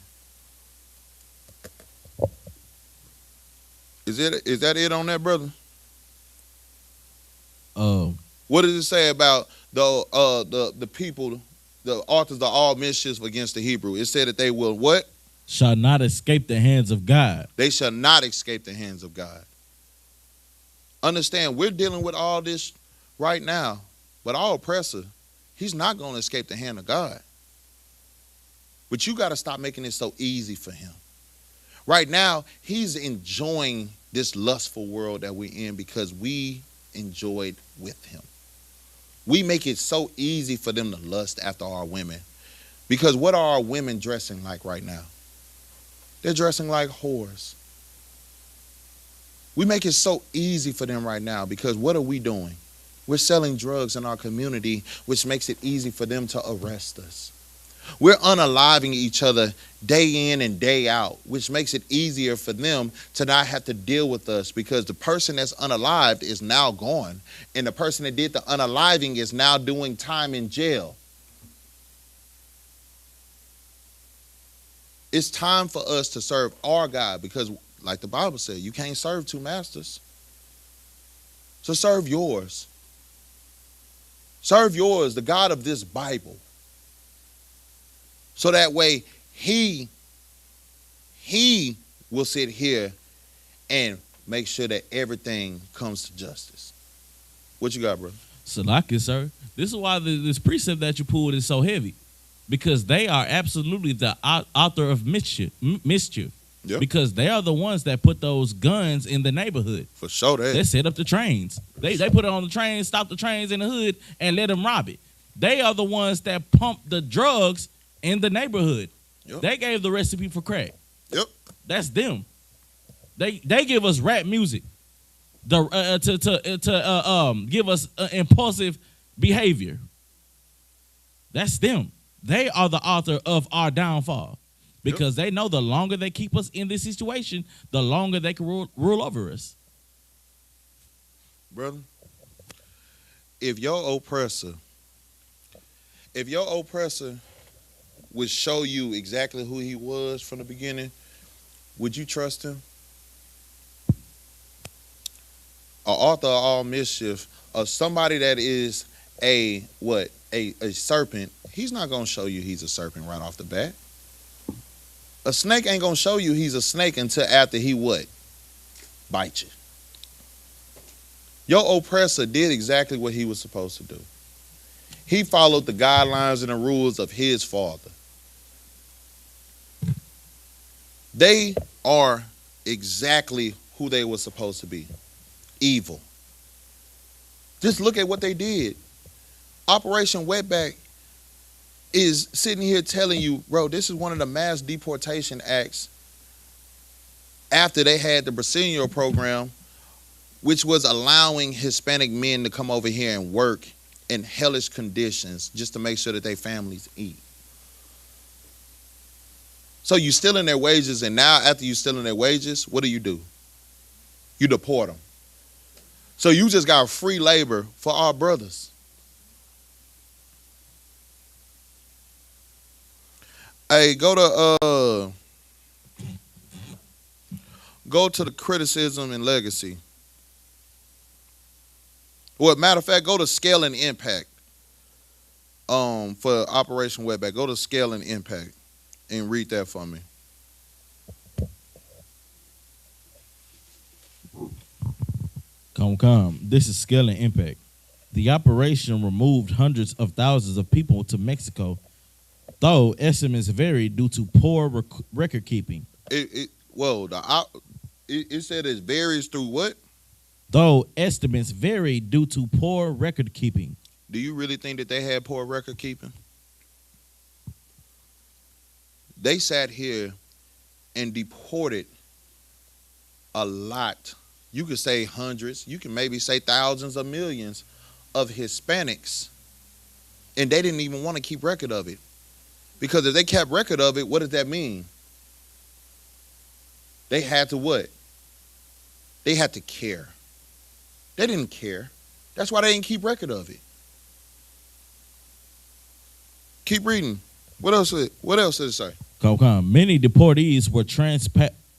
Is that it on that, brother? What does it say about the people, the authors of all mischief against the Hebrew? It said that they will what? Shall not escape the hands of God. They shall not escape the hands of God. Understand, we're dealing with all this right now, but our oppressor, he's not going to escape the hand of God. But you got to stop making it so easy for him. Right now, he's enjoying this lustful world that we're in because we enjoyed with him. We make it so easy for them to lust after our women. Because what are our women dressing like right now? They're dressing like whores. We make it so easy for them right now because what are we doing? We're selling drugs in our community, which makes it easy for them to arrest us. We're unaliving each other day in and day out, which makes it easier for them to not have to deal with us because the person that's unalived is now gone, and the person that did the unaliving is now doing time in jail. It's time for us to serve our God because, like the Bible said, you can't serve two masters. So serve yours. Serve yours, the God of this Bible. So that way he will sit here and make sure that everything comes to justice. What you got, brother? Salaki, sir. This is why this precept that you pulled is so heavy. Because they are absolutely the author of mischief. Yep. Because they are the ones that put those guns in the neighborhood. For sure. They set up the trains. They put it on the train, stop the trains in the hood, and let them rob it. They are the ones that pump the drugs in the neighborhood. Yep. They gave the recipe for crack. Yep. That's them. They give us rap music to give us impulsive behavior. That's them. They are the author of our downfall because they know the longer they keep us in this situation, the longer they can rule over us. Brother, if your oppressor would show you exactly who he was from the beginning, would you trust him? author of all mischief, or somebody that is a serpent, he's not gonna show you he's a serpent right off the bat. A snake ain't gonna show you he's a snake until after he what? Bite you. Your oppressor did exactly what he was supposed to do. He followed the guidelines and the rules of his father. They are exactly who they were supposed to be. Evil. Just look at what they did. Operation Wetback is sitting here telling you, bro, this is one of the mass deportation acts after they had the Brotherhood program, which was allowing Hispanic men to come over here and work in hellish conditions just to make sure that their families eat. So you stealing their wages, and now after you stealing their wages, what do? You deport them. So you just got free labor for our brothers. Hey, go to the criticism and legacy. Well, matter of fact, go to scale and impact. For Operation Wetback, go to scale and impact and read that for me. Come. This is scale and impact. The operation removed hundreds of thousands of people to Mexico, though estimates vary due to poor record keeping. It said it varies through what? Though estimates vary due to poor record keeping. Do you really think that they had poor record keeping? They sat here and deported a lot. You could say hundreds, you can maybe say thousands of millions of Hispanics. And they didn't even want to keep record of it. Because if they kept record of it, what does that mean? They had to what? They had to care. They didn't care. That's why they didn't keep record of it. Keep reading. What else did it say? Come. Many deportees were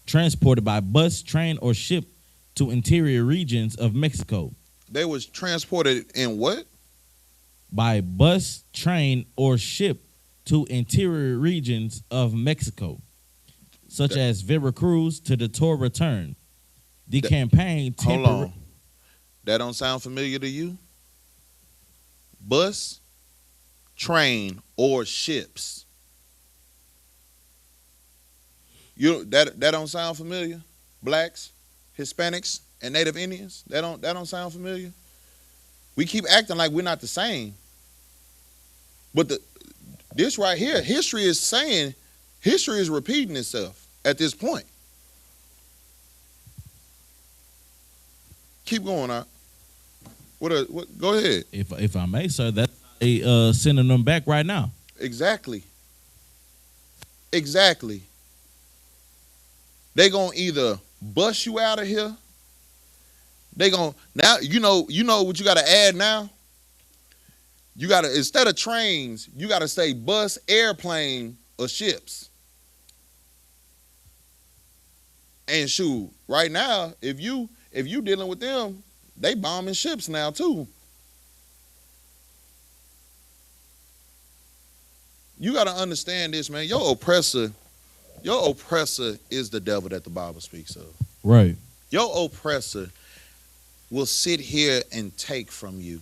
transported by bus, train, or ship to interior regions of Mexico. They was transported in what? By bus, train, or ship to interior regions of Mexico, such as Veracruz to detour return. The campaign... Hold on. That don't sound familiar to you? Bus, train, or ships. That don't sound familiar? Blacks, Hispanics, and Native Indians? That don't sound familiar? We keep acting like we're not the same. But this right here, history is repeating itself at this point. Keep going out. What? Go ahead. If I may, sir, that's sending them back right now. Exactly. They gonna either bust you out of here. They gonna now you know what you gotta add now. You gotta, instead of trains, you gotta say bus, airplane, or ships. And shoot, right now, if you dealing with them, they bombing ships now too. You gotta understand this, man. Your oppressor is the devil that the Bible speaks of. Right. Your oppressor will sit here and take from you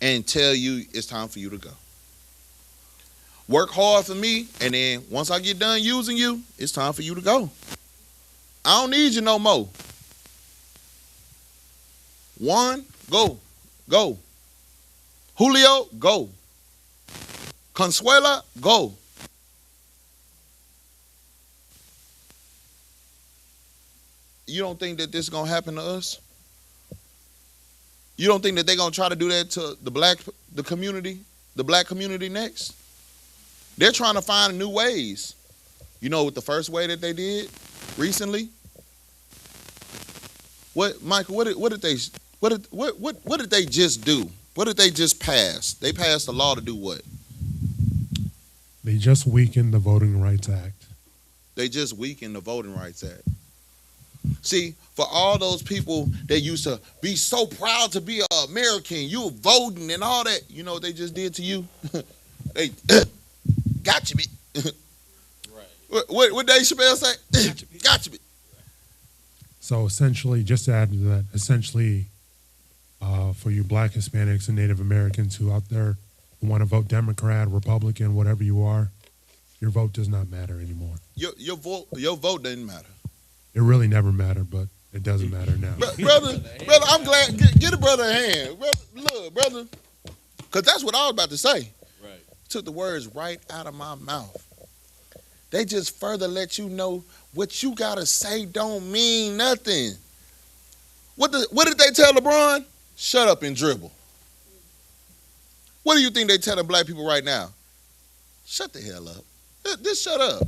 and tell you it's time for you to go. Work hard for me, and then once I get done using you, it's time for you to go. I don't need you no more. Juan, go. Julio, go. Consuela, go. You don't think that this is going to happen to us? You don't think that they're going to try to do that to the black community next? They're trying to find new ways. You know what the first way that they did recently? What, Michael, what did they just do? What did they just pass? They passed a law to do what? They just weakened the Voting Rights Act. They just weakened the Voting Rights Act. See, for all those people that used to be so proud to be an American, you were voting and all that, you know what they just did to you? They got you, bitch. Right. What Dave Chappelle say? Got you, bitch. So essentially, just to add to that, essentially, for you Black Hispanics and Native Americans who out there who want to vote Democrat, Republican, whatever you are, your vote does not matter anymore. Your vote doesn't matter. It really never mattered, but it doesn't matter now. Brother, I'm glad. Get a brother a hand. Look, brother, because that's what I was about to say. Right. Took the words right out of my mouth. They just further let you know what you gotta say don't mean nothing. What did they tell LeBron? Shut up and dribble. What do you think they telling black people right now? Shut the hell up. Just shut up.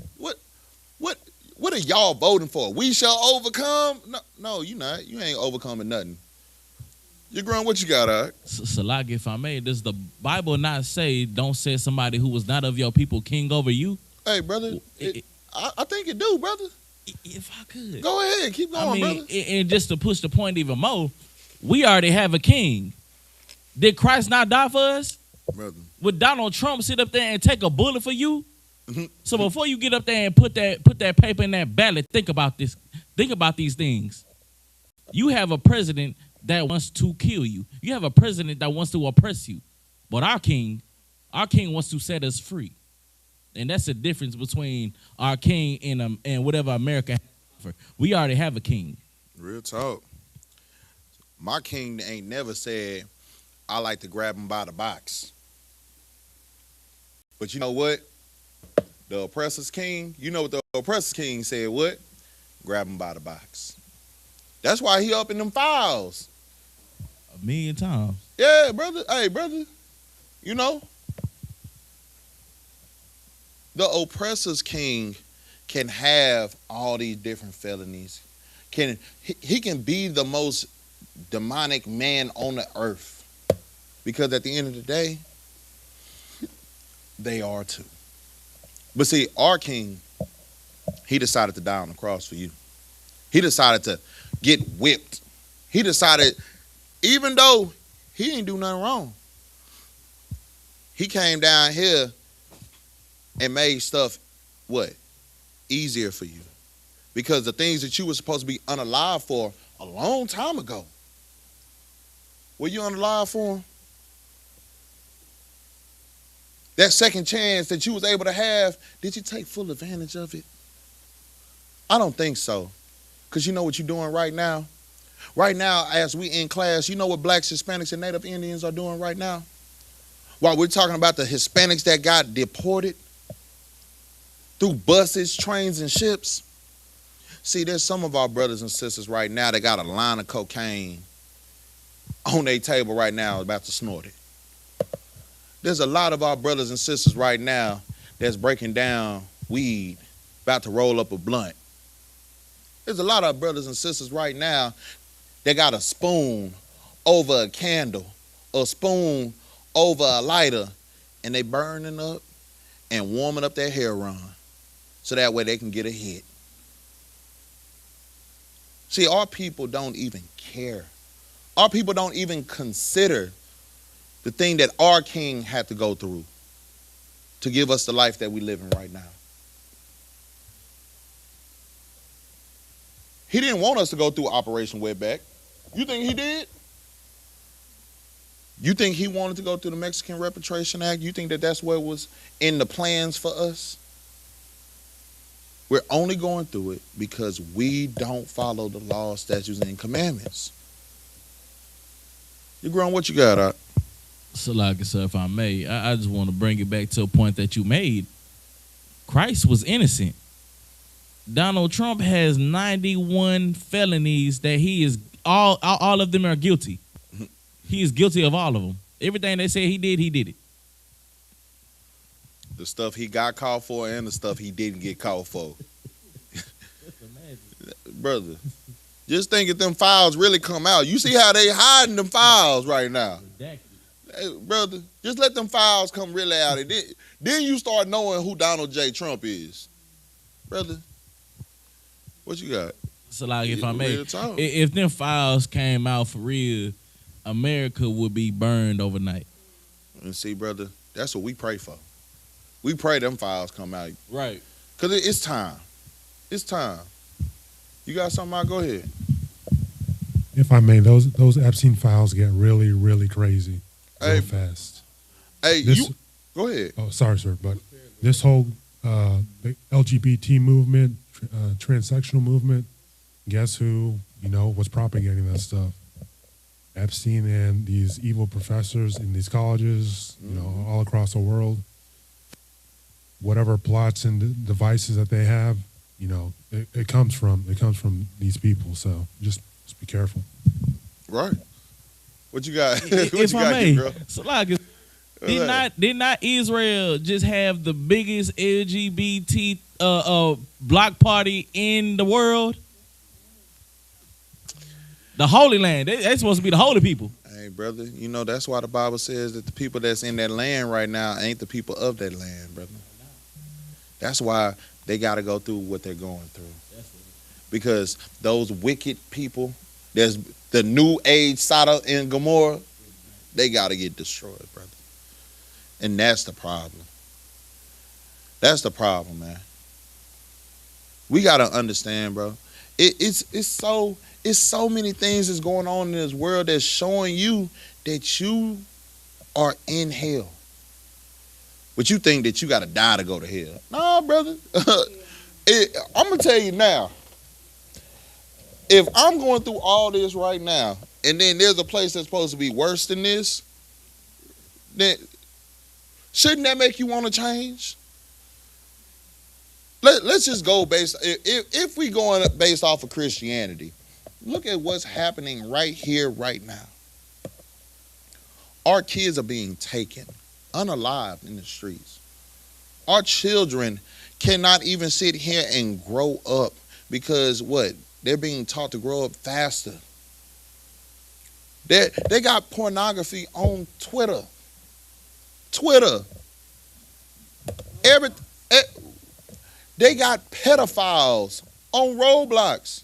What are y'all voting for? We shall overcome? No, you not. You ain't overcoming nothing. You're growing. What you got, all right? Salak, if I may, does the Bible not say, don't set somebody who was not of your people king over you? Hey, brother, I think it do, brother. If I could. Go ahead. Keep going, brother. And just to push the point even more, we already have a king. Did Christ not die for us? Brother. Would Donald Trump sit up there and take a bullet for you? So before you get up there and put that paper in that ballot, think about this. Think about these things. You have a president that wants to kill you. You have a president that wants to oppress you. But our king wants to set us free. And that's the difference between our king and whatever America has to offer. We already have a king. Real talk. My king ain't never said, I like to grab him by the box. But you know what? The oppressor's king, you know what the oppressor's king said, what? Grab him by the box. That's why he up in them files. 1,000,000 times. Yeah, brother. Hey, brother. You know? The oppressor's king can have all these different felonies. He can be the most demonic man on the earth. Because at the end of the day, they are too. But see, our king, he decided to die on the cross for you. He decided to get whipped. He decided, even though he didn't do nothing wrong, he came down here and made stuff, what? Easier for you. Because the things that you were supposed to be unalive for a long time ago, were you unalive for them? That second chance that you was able to have, did you take full advantage of it? I don't think so. Because you know what you're doing right now? Right now, as we in class, you know what blacks, Hispanics, and Native Indians are doing right now? While we're talking about the Hispanics that got deported through buses, trains, and ships. See, there's some of our brothers and sisters right now that got a line of cocaine on their table right now about to snort it. There's a lot of our brothers and sisters right now that's breaking down weed, about to roll up a blunt. There's a lot of brothers and sisters right now that got a spoon over a candle, a spoon over a lighter, and they burning up and warming up their hair run so that way they can get a hit. See, our people don't even care. Our people don't even consider the thing that our king had to go through to give us the life that we live in right now. He didn't want us to go through Operation Wetback. You think he did? You think he wanted to go through the Mexican Repatriation Act? You think that that's what was in the plans for us? We're only going through it because we don't follow the laws, statutes, and commandments. You growing what you got, Art? So like I said, if I may, I just want to bring it back to a point that you made. Christ was innocent. Donald Trump has 91 felonies that he is, all of them are guilty. He is guilty of all of them. Everything they say he did it. The stuff he got caught for and the stuff he didn't get caught for. Brother, just think if them files really come out. You see how they hiding them files right now. Hey, brother, just let them files come really out. Then you start knowing who Donald J. Trump is. Brother, what you got? So like, if I Yeah, may, real talk. if them files came out for real, America would be burned overnight. And see, brother, that's what we pray for. We pray them files come out. Right. Because it's time. It's time. You got something? I'll go ahead. If I may, those Epstein files get really, really crazy real Hey. fast. Hey, This- you go ahead. Oh, sorry, sir, but this whole the LGBT movement, transsexual movement, guess who, was propagating that stuff? Epstein and these evil professors in these colleges, all across the world. Whatever plots and devices that they have, it comes from these people. So just be careful. Right. What you got? What If you I got, may, girl? so like, did not Israel just have the biggest LGBT block party in the world? The Holy Land. They supposed to be the holy people. Hey, brother, that's why the Bible says that the people that's in that land right now ain't the people of that land, brother. That's why they got to go through what they're going through. Because those wicked people, there's the new age Sodom and Gomorrah, they got to get destroyed, brother. And that's the problem. That's the problem, man. We got to understand, bro. It's so many things that's going on in this world that's showing you that you are in hell. But you think that you got to die to go to hell. No, brother. I'm going to tell you now. If I'm going through all this right now, and then there's a place that's supposed to be worse than this, then shouldn't that make you want to change? Let's just go if we going based off of Christianity, look at what's happening right here, right now. Our kids are being taken unalive in the streets. Our children cannot even sit here and grow up because what? They're being taught to grow up faster. They got pornography on Twitter. They got pedophiles on Roblox.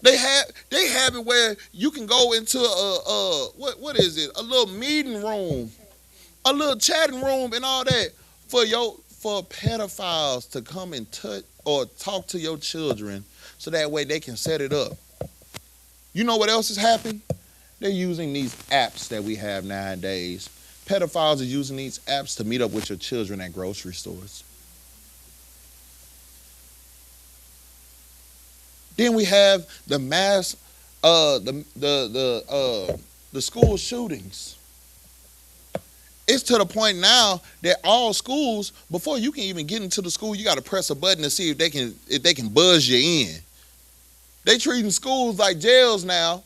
They have it where you can go into what is it? A little meeting room, a little chatting room, and all that for pedophiles to come and touch or talk to your children, so that way they can set it up. You know what else is happening? They're using these apps that we have nowadays. Pedophiles are using these apps to meet up with your children at grocery stores. Then we have the mass, the school shootings. It's to the point now that all schools, before you can even get into the school, you got to press a button to see if they can buzz you in. They treating schools like jails now.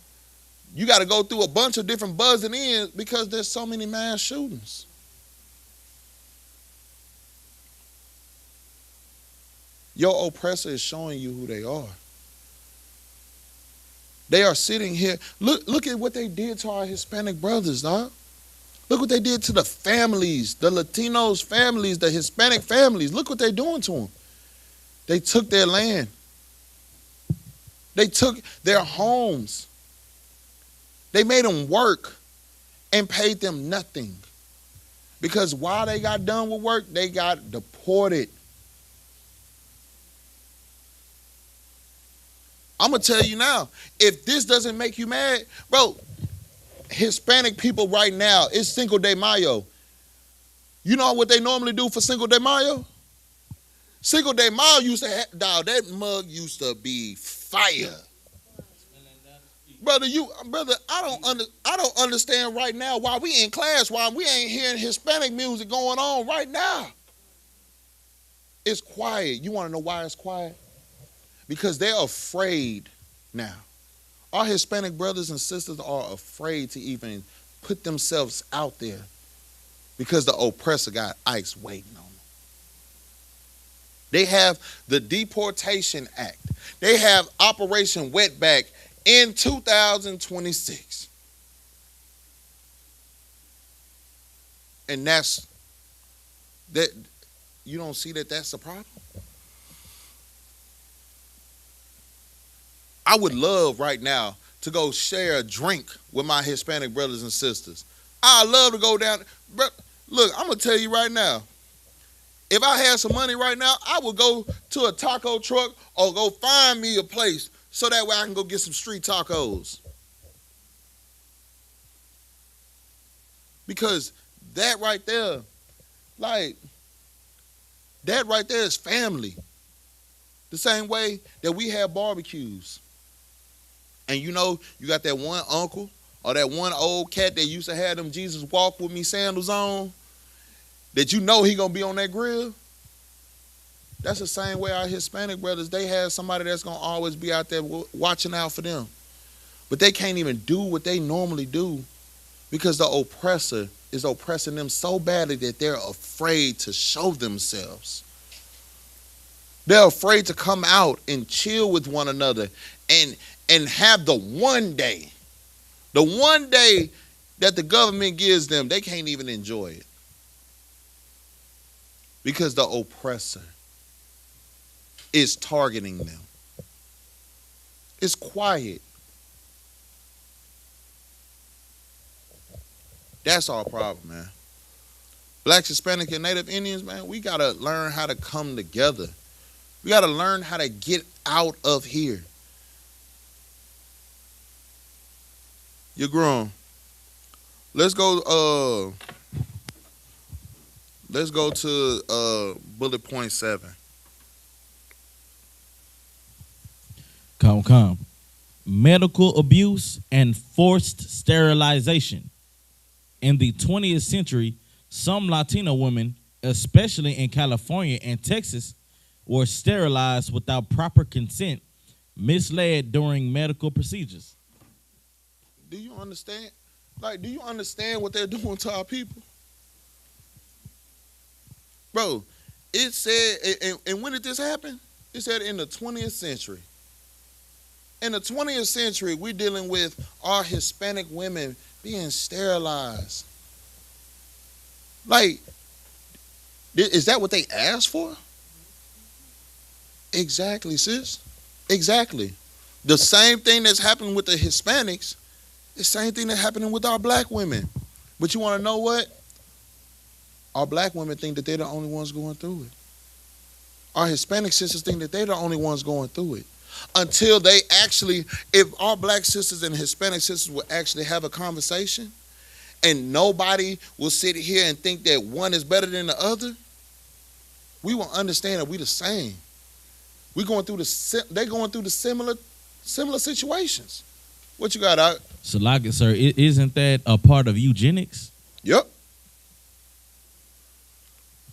You got to go through a bunch of different buzzing in because there's so many mass shootings. Your oppressor is showing you who they are. They are sitting here. Look at what they did to our Hispanic brothers, dog. Look what they did to the families, the Latinos families, the Hispanic families. Look what they're doing to them. They took their land. They took their homes. They made them work and paid them nothing. Because while they got done with work, they got deported. I'm going to tell you now, if this doesn't make you mad, bro, Hispanic people right now, it's Cinco de Mayo. You know what they normally do for Cinco de Mayo? Cinco de Mayo used to have, dog, that mug used to be fire. Brother, I don't understand right now why we in class, why we ain't hearing Hispanic music going on right now. It's quiet. You want to know why it's quiet? Because they're afraid now. Our Hispanic brothers and sisters are afraid to even put themselves out there because the oppressor got ICE waiting on them. They have the Deportation Act. They have Operation Wetback in 2026. And that's that. You don't see that that's a problem? I would love right now to go share a drink with my Hispanic brothers and sisters. I love to go down. But look, I'm gonna tell you right now. If I had some money right now, I would go to a taco truck or go find me a place so that way I can go get some street tacos. Because that right there, like, that right there is family. The same way that we have barbecues. And you know, you got that one uncle or that one old cat that used to have them Jesus walk with me sandals on, that you know he gonna be on that grill. That's the same way our Hispanic brothers, they have somebody that's gonna always be out there watching out for them. But they can't even do what they normally do because the oppressor is oppressing them so badly that they're afraid to show themselves. They're afraid to come out and chill with one another and have the one day that the government gives them, they can't even enjoy it. Because the oppressor is targeting them. It's quiet. That's our problem, man. Blacks, Hispanic, and Native Indians, man, we got to learn how to come together. We got to learn how to get out of here. You're grown. Let's go to bullet point 7. Come. Medical abuse and forced sterilization. In the 20th century, some Latino women, especially in California and Texas, were sterilized without proper consent, misled during medical procedures. Do you understand? Like, do you understand what they're doing to our people? Bro, it said, and when did this happen? It said in the 20th century. In the 20th century, we're dealing with our Hispanic women being sterilized. Like, is that what they asked for? Exactly, sis. Exactly. The same thing that's happening with the Hispanics, the same thing that's happening with our black women. But you want to know what? Our black women think that they're the only ones going through it. Our Hispanic sisters think that they're the only ones going through it. Until they actually, if our black sisters and Hispanic sisters will actually have a conversation and nobody will sit here and think that one is better than the other, we will understand that we the same. They're going through the similar situations. What you got out? So, like it, sir, isn't that a part of eugenics? Yep.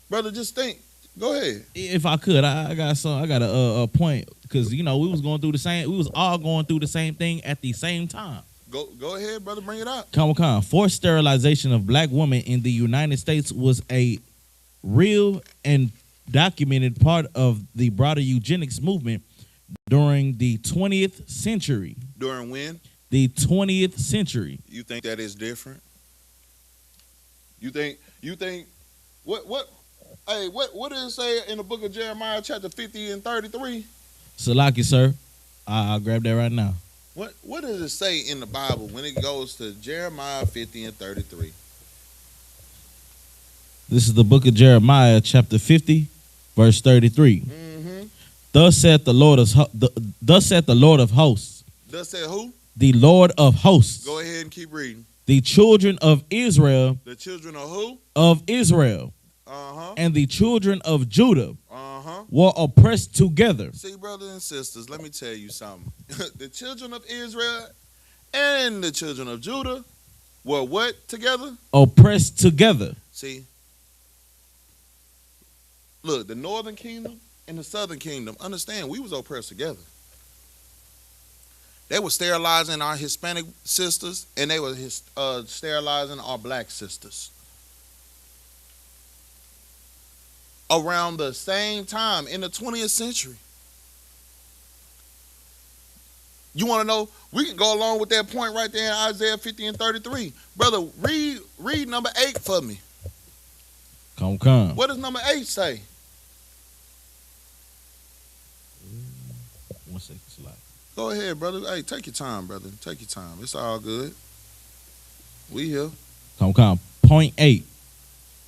Brother, just think. Go ahead. If I could, I got a point because we was going through the same. We was all going through the same thing at the same time. Go ahead, brother. Bring it up. Come. Forced sterilization of black women in the United States was a real and documented part of the broader eugenics movement during the 20th century. During when? The 20th century. You think that is different? You think what? Hey, what does it say in the book of Jeremiah, chapter 50 and 33? Salaki, sir. I'll grab that right now. What does it say in the Bible when it goes to Jeremiah 50 and 33? This is the book of Jeremiah, chapter 50, verse 33. Mm-hmm. Thus saith the Lord of hosts. Thus said who? The Lord of hosts. Go ahead and keep reading. The children of Israel. The children of who? Of Israel. Uh-huh. And the children of Judah uh-huh. were oppressed together. See, brothers and sisters, let me tell you something. The children of Israel and the children of Judah were what together? Oppressed together. See, look, the northern kingdom and the southern kingdom, understand, we was oppressed together. They were sterilizing our Hispanic sisters and they were sterilizing our black sisters. Around the same time in the 20th century. You want to know? We can go along with that point right there in Isaiah 50 and 33. Brother, read number 8 for me. Come. What does number 8 say? 1 second, slide. Go ahead, brother. Hey, take your time, brother. Take your time. It's all good. We here. Come. Point 8.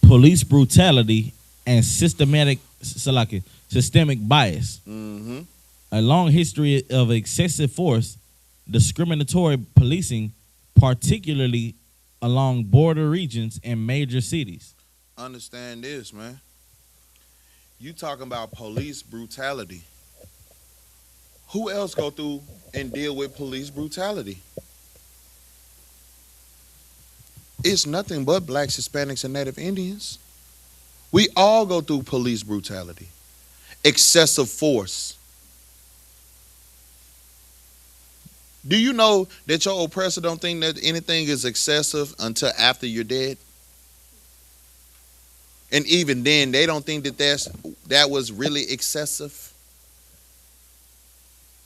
Police brutality and systemic bias. Mm-hmm. A long history of excessive force, discriminatory policing, particularly along border regions and major cities. Understand this, man. You talking about police brutality. Who else go through and deal with police brutality? It's nothing but blacks, Hispanics, and Native Indians. We all go through police brutality, excessive force. Do you know that your oppressor don't think that anything is excessive until after you're dead? And even then, they don't think that that was really excessive.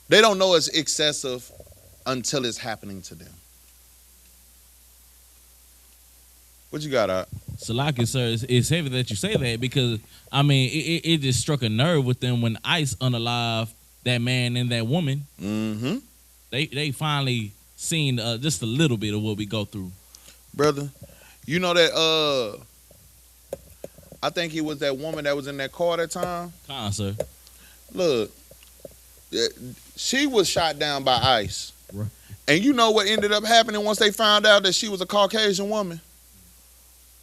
They don't know it's excessive until it's happening to them. What you got, Art? Salaki, sir, it's heavy that you say that because, I mean, it just struck a nerve with them when ICE unalived that man and that woman. Mm-hmm. They finally seen just a little bit of what we go through. Brother, you know that, I think it was that woman that was in that car that time. Come on, sir. Look, she was shot down by ICE. Right. And you know what ended up happening once they found out that she was a Caucasian woman?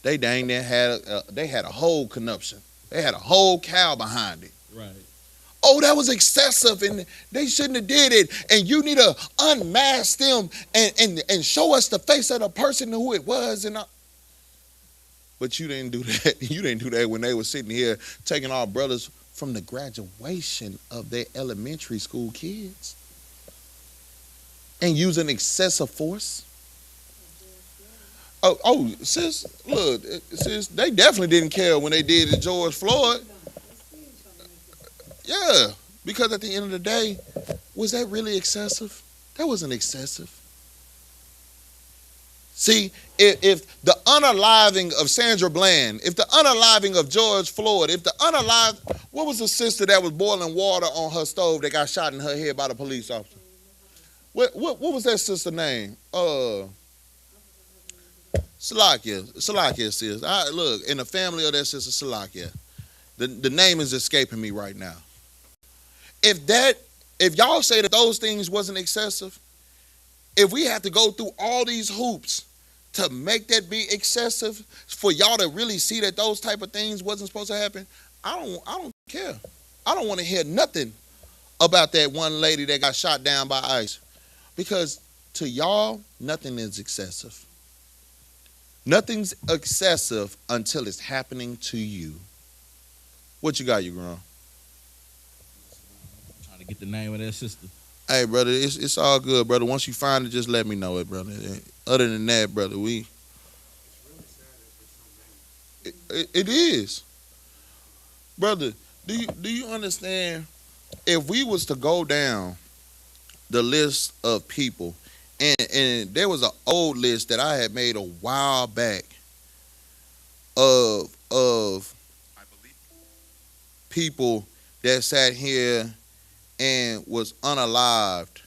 They dang near had a whole connuption. They had a whole cow behind it. Right. Oh, that was excessive, and they shouldn't have did it. And you need to unmask them and show us the face of the person who it was. But you didn't do that. You didn't do that when they were sitting here taking our brothers from the graduation of their elementary school kids and using excessive force. Oh, sis, look, sis, they definitely didn't care when they did it to George Floyd. Yeah, because at the end of the day, was that really excessive? That wasn't excessive. See, if the unaliving of Sandra Bland, if the unaliving of George Floyd, what was the sister that was boiling water on her stove that got shot in her head by the police officer? What was that sister name? Salakia, sis. Look, in the family of that sister, Salakia. The name is escaping me right now. If y'all say that those things wasn't excessive, if we have to go through all these hoops to make that be excessive, for y'all to really see that those type of things wasn't supposed to happen, I don't care. I don't want to hear nothing about that one lady that got shot down by ICE. Because to y'all, nothing is excessive. Nothing's excessive until it's happening to you. What you got, you grown? Trying to get the name of that sister. Hey, brother, it's all good, brother. Once you find it, just let me know it, brother. Other than that, brother, it is. Brother, do you understand? If we was to go down the list of people, and there was an old list that I had made a while back of people that sat here and was unalived.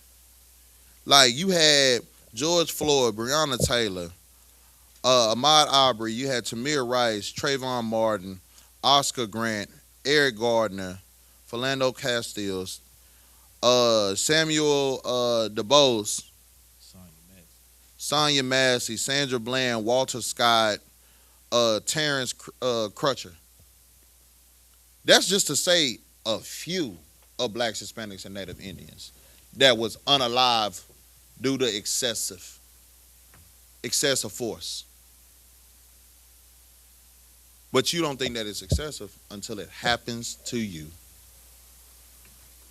Like you had George Floyd, Breonna Taylor, Ahmaud Arbery, you had Tamir Rice, Trayvon Martin, Oscar Grant, Eric Gardner, Philando Castiles, Samuel DuBose, Sonia Massey, Sandra Bland, Walter Scott, Terrence Crutcher. That's just to say a few of blacks, Hispanics, and Native Indians that was unalive due to excessive force. But you don't think that it's excessive until it happens to you.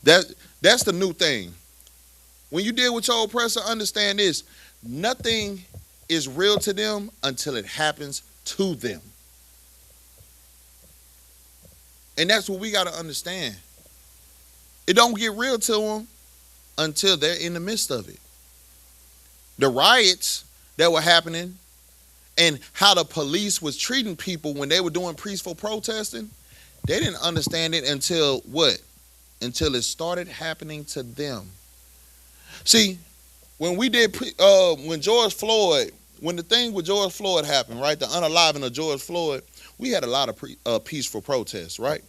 That's the new thing. When you deal with your oppressor, understand this. Nothing is real to them until it happens to them. And that's what we got to understand. It don't get real to them until they're in the midst of it. The riots that were happening and how the police was treating people when they were doing peaceful protesting, they didn't understand it until what? Until it started happening to them. See, when we did, when George Floyd, when the thing with George Floyd happened, right, the unaliving of George Floyd, we had a lot of peaceful protests, right?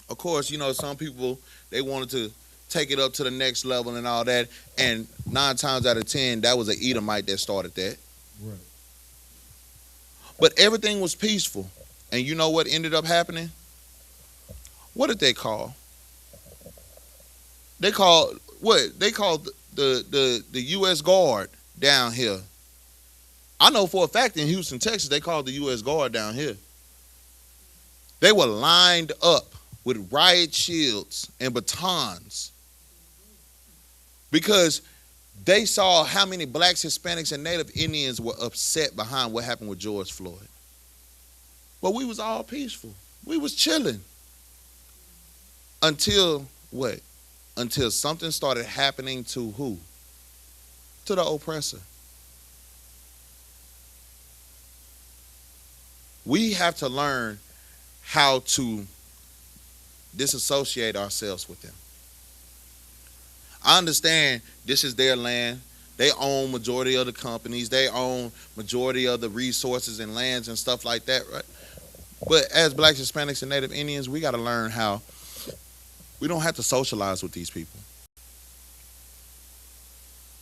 Of course, you know, some people, they wanted to take it up to the next level and all that, and 9 times out of 10, that was an Edomite that started that. Right. But everything was peaceful. And you know what ended up happening? What did they call? They called what? They called the U.S. Guard down here. I know for a fact in Houston, Texas, they called the U.S. Guard down here. They were lined up with riot shields and batons because they saw how many blacks, Hispanics, and Native Indians were upset behind what happened with George Floyd. But we was all peaceful. We was chilling. Until what? Until something started happening to who? To the oppressor. We have to learn how to disassociate ourselves with them. I understand this is their land. They own majority of the companies. They own majority of the resources and lands and stuff like that, right? But as blacks, Hispanics, and Native Indians, we got to learn how we don't have to socialize with these people.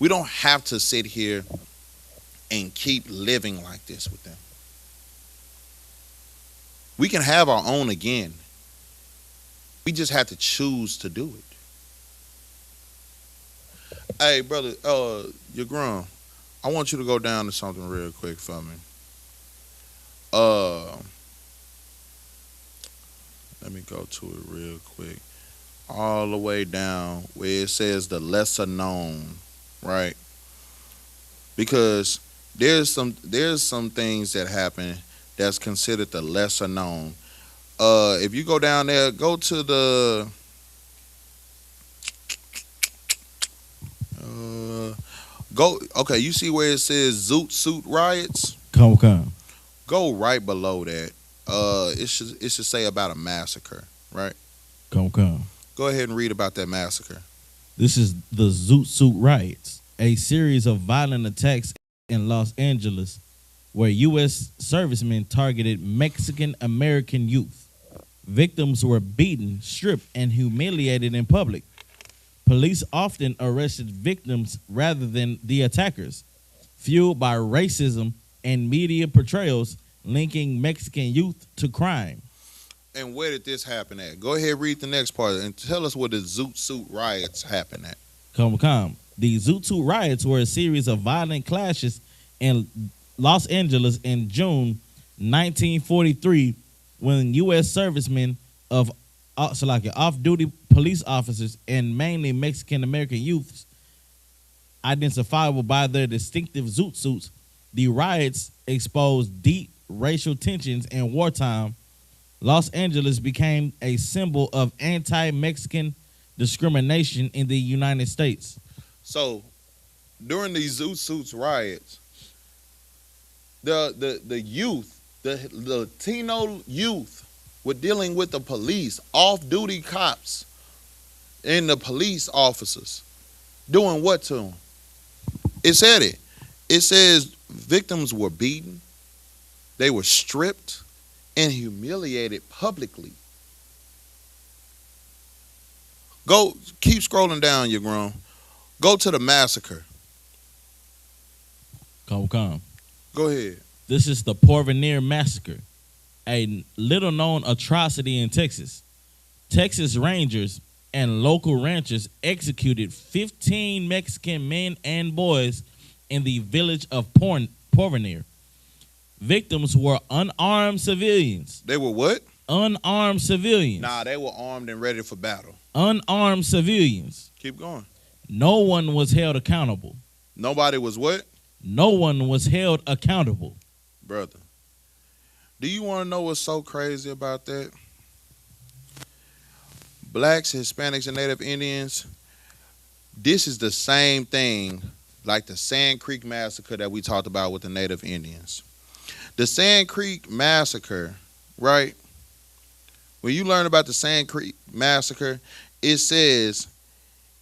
We don't have to sit here and keep living like this with them. We can have our own again. We just have to choose to do it. Hey, brother, you're grown. I want you to go down to something real quick for me. Let me go to it real quick. All the way down where it says the lesser known, right? Because there's some things that happen that's considered the lesser known. If you go down there, go to the okay, you see where it says Zoot Suit riots? Come. Go right below that. It should say about a massacre, right? Come. Go ahead and read about that massacre. This is the Zoot Suit riots, a series of violent attacks in Los Angeles where U.S. servicemen targeted Mexican American youth. Victims were beaten, stripped, and humiliated in public. Police often arrested victims rather than the attackers, fueled by racism and media portrayals linking Mexican youth to crime. And where did this happen at? Go ahead, read the next part and tell us where the Zoot Suit riots happened at. Come. The Zoot Suit riots were a series of violent clashes in Los Angeles in June 1943 when U.S. servicemen of off-duty police officers and mainly Mexican-American youths, identifiable by their distinctive zoot suits. The riots exposed deep racial tensions in wartime. Los Angeles became a symbol of anti-Mexican discrimination in the United States. So, during these Zoot Suits riots, the youth, the Latino youth, were dealing with the police, off-duty cops, and the police officers, doing what to them? It said it. It says victims were beaten, they were stripped, and humiliated publicly. Go, keep scrolling down, you're grown. Go to the massacre. Come. Go ahead. This is the Porvenir Massacre, a little-known atrocity in Texas. Texas Rangers and local ranchers executed 15 Mexican men and boys in the village of Porvenir. Victims were unarmed civilians. They were what? Unarmed civilians. Nah, they were armed and ready for battle. Unarmed civilians. Keep going. No one was held accountable. Nobody was what? No one was held accountable. Brother, do you want to know what's so crazy about that? Blacks, Hispanics, and Native Indians, this is the same thing like the Sand Creek Massacre that we talked about with the Native Indians. The Sand Creek Massacre, right? When you learn about the Sand Creek Massacre, it says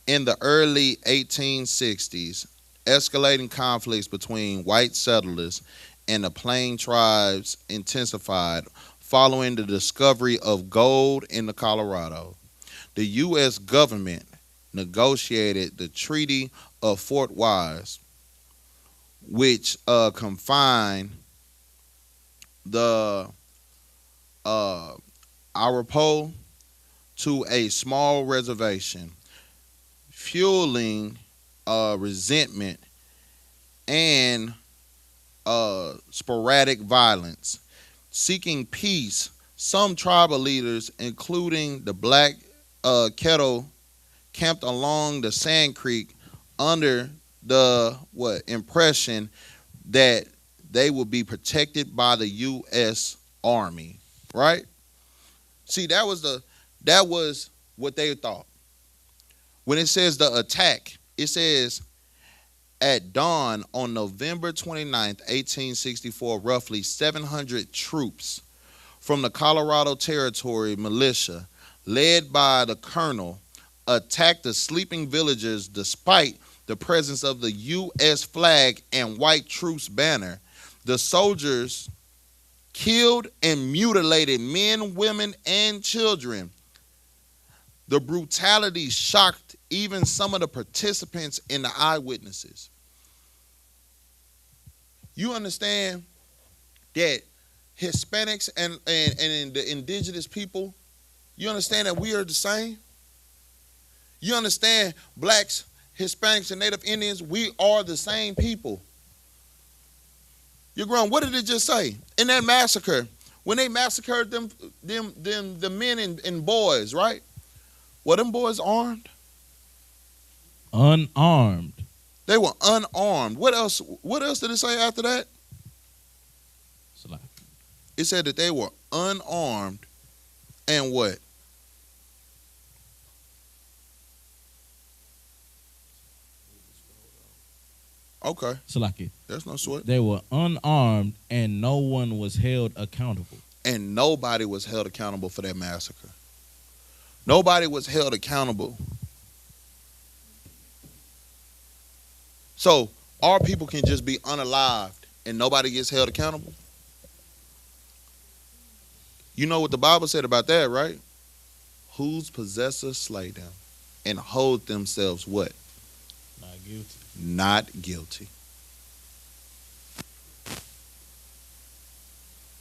In the early 1860s, escalating conflicts between white settlers and the Plain tribes intensified following the discovery of gold in the Colorado. The U.S. government negotiated the Treaty of Fort Wise, which confined the Arapaho to a small reservation, fueling resentment and sporadic violence. Seeking peace, some tribal leaders, including the Black Kettle, camped along the Sand Creek under the impression that they would be protected by the U.S. Army. Right? See, that was what they thought. When it says the attack, it says at dawn on November 29th, 1864, roughly 700 troops from the Colorado Territory militia, led by the colonel, attacked the sleeping villagers despite the presence of the U.S. flag and white troops banner. The soldiers killed and mutilated men, women, and children. The brutality shocked even some of the participants and the eyewitnesses. You understand that Hispanics and the indigenous people, you understand that we are the same? You understand blacks, Hispanics, and Native Indians, we are the same people. You're grown. What did it just say? In that massacre, when they massacred the men and boys, right? Were them boys armed? Unarmed. They were unarmed. What else did it say after that? It said that they were unarmed and what? Okay. Salaki. There's no sweat. They were unarmed and no one was held accountable. And nobody was held accountable for that massacre. Nobody was held accountable. So our people can just be unalived and nobody gets held accountable? You know what the Bible said about that, right? Whose possessors slay them and hold themselves what? Not guilty. Not guilty.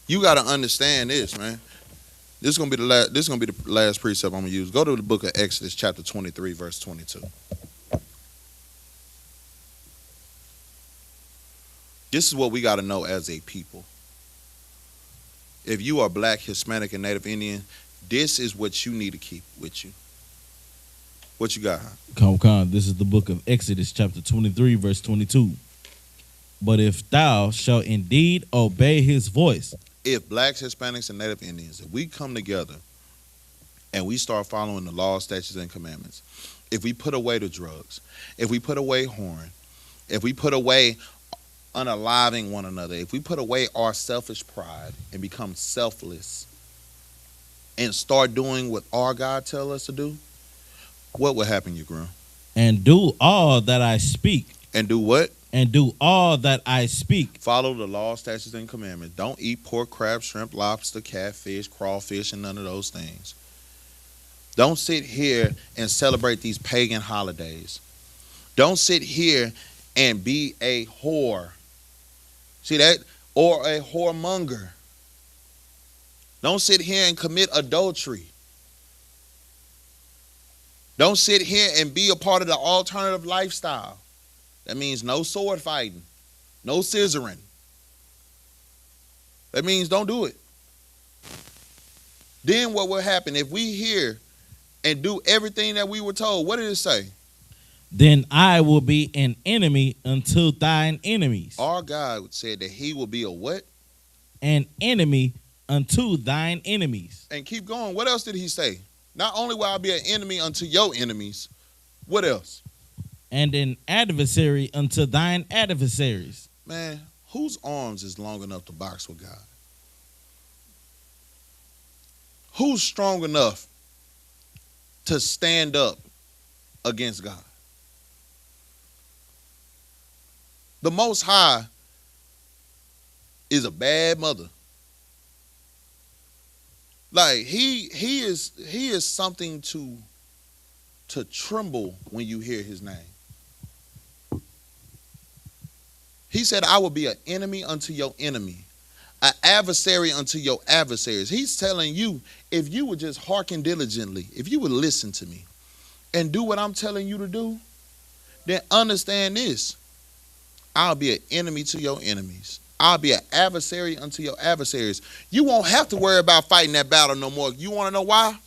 You got to understand this, man. This is gonna be the last precept I'm gonna use. Go to the book of Exodus, chapter 23, verse 22. This is what we got to know as a people. If you are black, Hispanic, and Native Indian, this is what you need to keep with you. What you got? Come. This is the book of Exodus, chapter 23, verse 22. But if thou shalt indeed obey his voice. If blacks, Hispanics, and Native Indians, if we come together and we start following the law, statutes, and commandments, if we put away the drugs, if we put away whoring, if we put away unaliving one another, if we put away our selfish pride and become selfless and start doing what our God tells us to do, what will happen, you grown? And do all that I speak. And do what? And do all that I speak. Follow the law, statutes, and commandments. Don't eat pork, crab, shrimp, lobster, catfish, crawfish, and none of those things. Don't sit here and celebrate these pagan holidays. Don't sit here and be a whore. See that? Or a whoremonger. Don't sit here and commit adultery. Don't sit here and be a part of the alternative lifestyle. That means no sword fighting, no scissoring. That means don't do it. Then what will happen if we hear and do everything that we were told? What did it say? Then I will be an enemy unto thine enemies. Our God said that he will be a what? An enemy unto thine enemies. And keep going. What else did he say? Not only will I be an enemy unto your enemies, what else? And an adversary unto thine adversaries. Man, whose arms is long enough to box with God? Who's strong enough to stand up against God. The Most High is a bad mother. Like he is something to tremble when you hear his name. He said, I will be an enemy unto your enemy, an adversary unto your adversaries. He's telling you, if you would just hearken diligently, if you would listen to me and do what I'm telling you to do, then understand this. I'll be an enemy to your enemies. I'll be an adversary unto your adversaries. You won't have to worry about fighting that battle no more. You want to know why?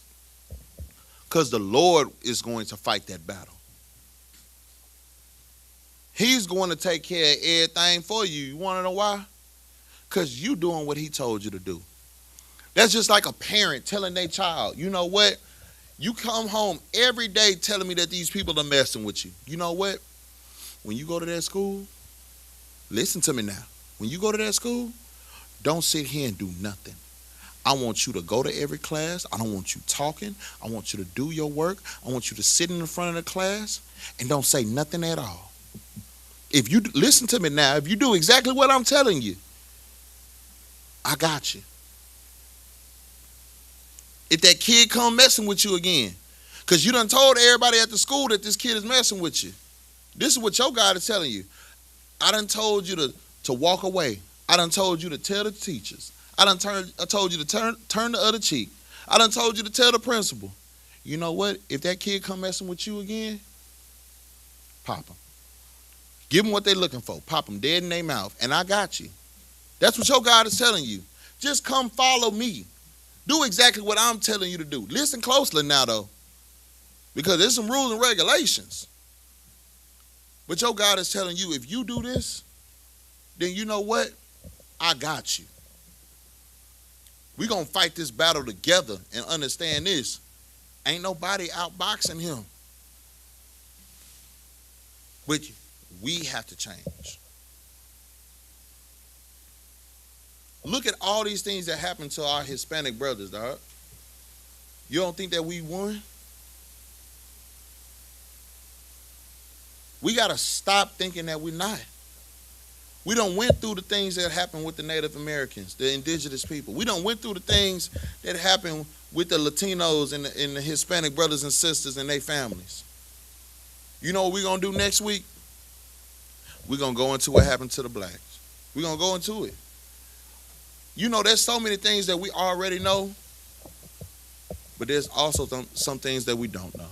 Because the Lord is going to fight that battle. He's going to take care of everything for you. You want to know why? Because you doing what he told you to do. That's just like a parent telling their child, you know what? You come home every day telling me that these people are messing with you. You know what? When you go to that school, listen to me now. When you go to that school, don't sit here and do nothing. I want you to go to every class. I don't want you talking. I want you to do your work. I want you to sit in the front of the class and don't say nothing at all. If you listen to me now, if you do exactly what I'm telling you, I got you. If that kid come messing with you again, because you done told everybody at the school that this kid is messing with you, this is what your God is telling you. I done told you to walk away. I done told you to tell the teachers. I told you to turn the other cheek. I done told you to tell the principal. You know what? If that kid come messing with you again, pop them. Give them what they're looking for. Pop them dead in their mouth. And I got you. That's what your God is telling you. Just come follow me. Do exactly what I'm telling you to do. Listen closely now, though, because there's some rules and regulations. But your God is telling you, if you do this, then you know what? I got you. We're going to fight this battle together and understand this. Ain't nobody outboxing him. But we have to change. Look at all these things that happened to our Hispanic brothers, dog. You don't think that we won? We got to stop thinking that we're not. We done went through the things that happened with the Native Americans, the indigenous people. We done went through the things that happened with the Latinos and the Hispanic brothers and sisters and their families. You know what we're going to do next week? We're going to go into what happened to the blacks. We're going to go into it. You know, there's so many things that we already know, but there's also some things that we don't know.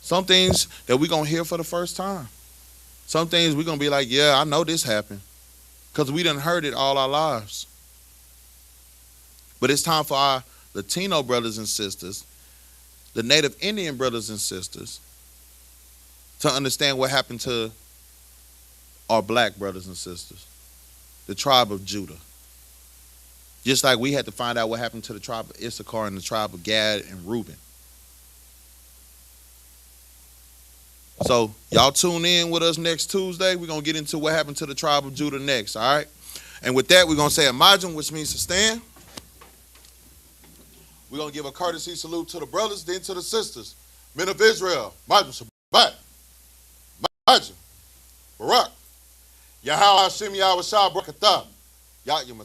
Some things that we're going to hear for the first time. Some things we're going to be like, yeah, I know this happened, because we done heard it all our lives. But it's time for our Latino brothers and sisters, the Native Indian brothers and sisters, to understand what happened to our black brothers and sisters, the tribe of Judah. Just like we had to find out what happened to the tribe of Issachar and the tribe of Gad and Reuben. So y'all tune in with us next Tuesday. We're going to get into what happened to the tribe of Judah next, all right? And with that, we're going to say Imagine, which means to stand. We're going to give a courtesy salute to the brothers, then to the sisters. Men of Israel, Imagine, Shabbat, Imagine, Barak, Yahweh Hashem, Yahweh Shah, Brakatah, Yahweh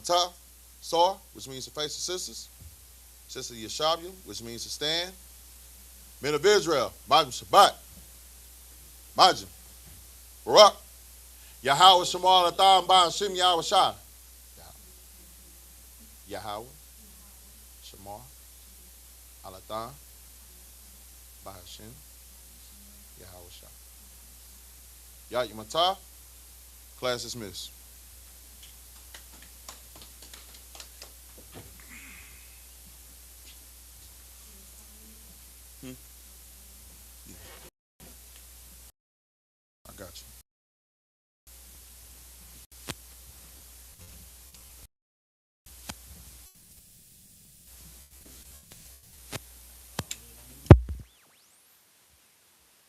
Sar, which means to face the sisters. Sister Yeshabia, which means to stand. Men of Israel, Imagine, Shabbat, Imagine, Barak, Yahweh Shemal Atam Ba Hashem Yahweh Shah. Yahweh Shemal Alatam Ba Hashem Yahweh Shah. Yahweh Matah. Class dismissed.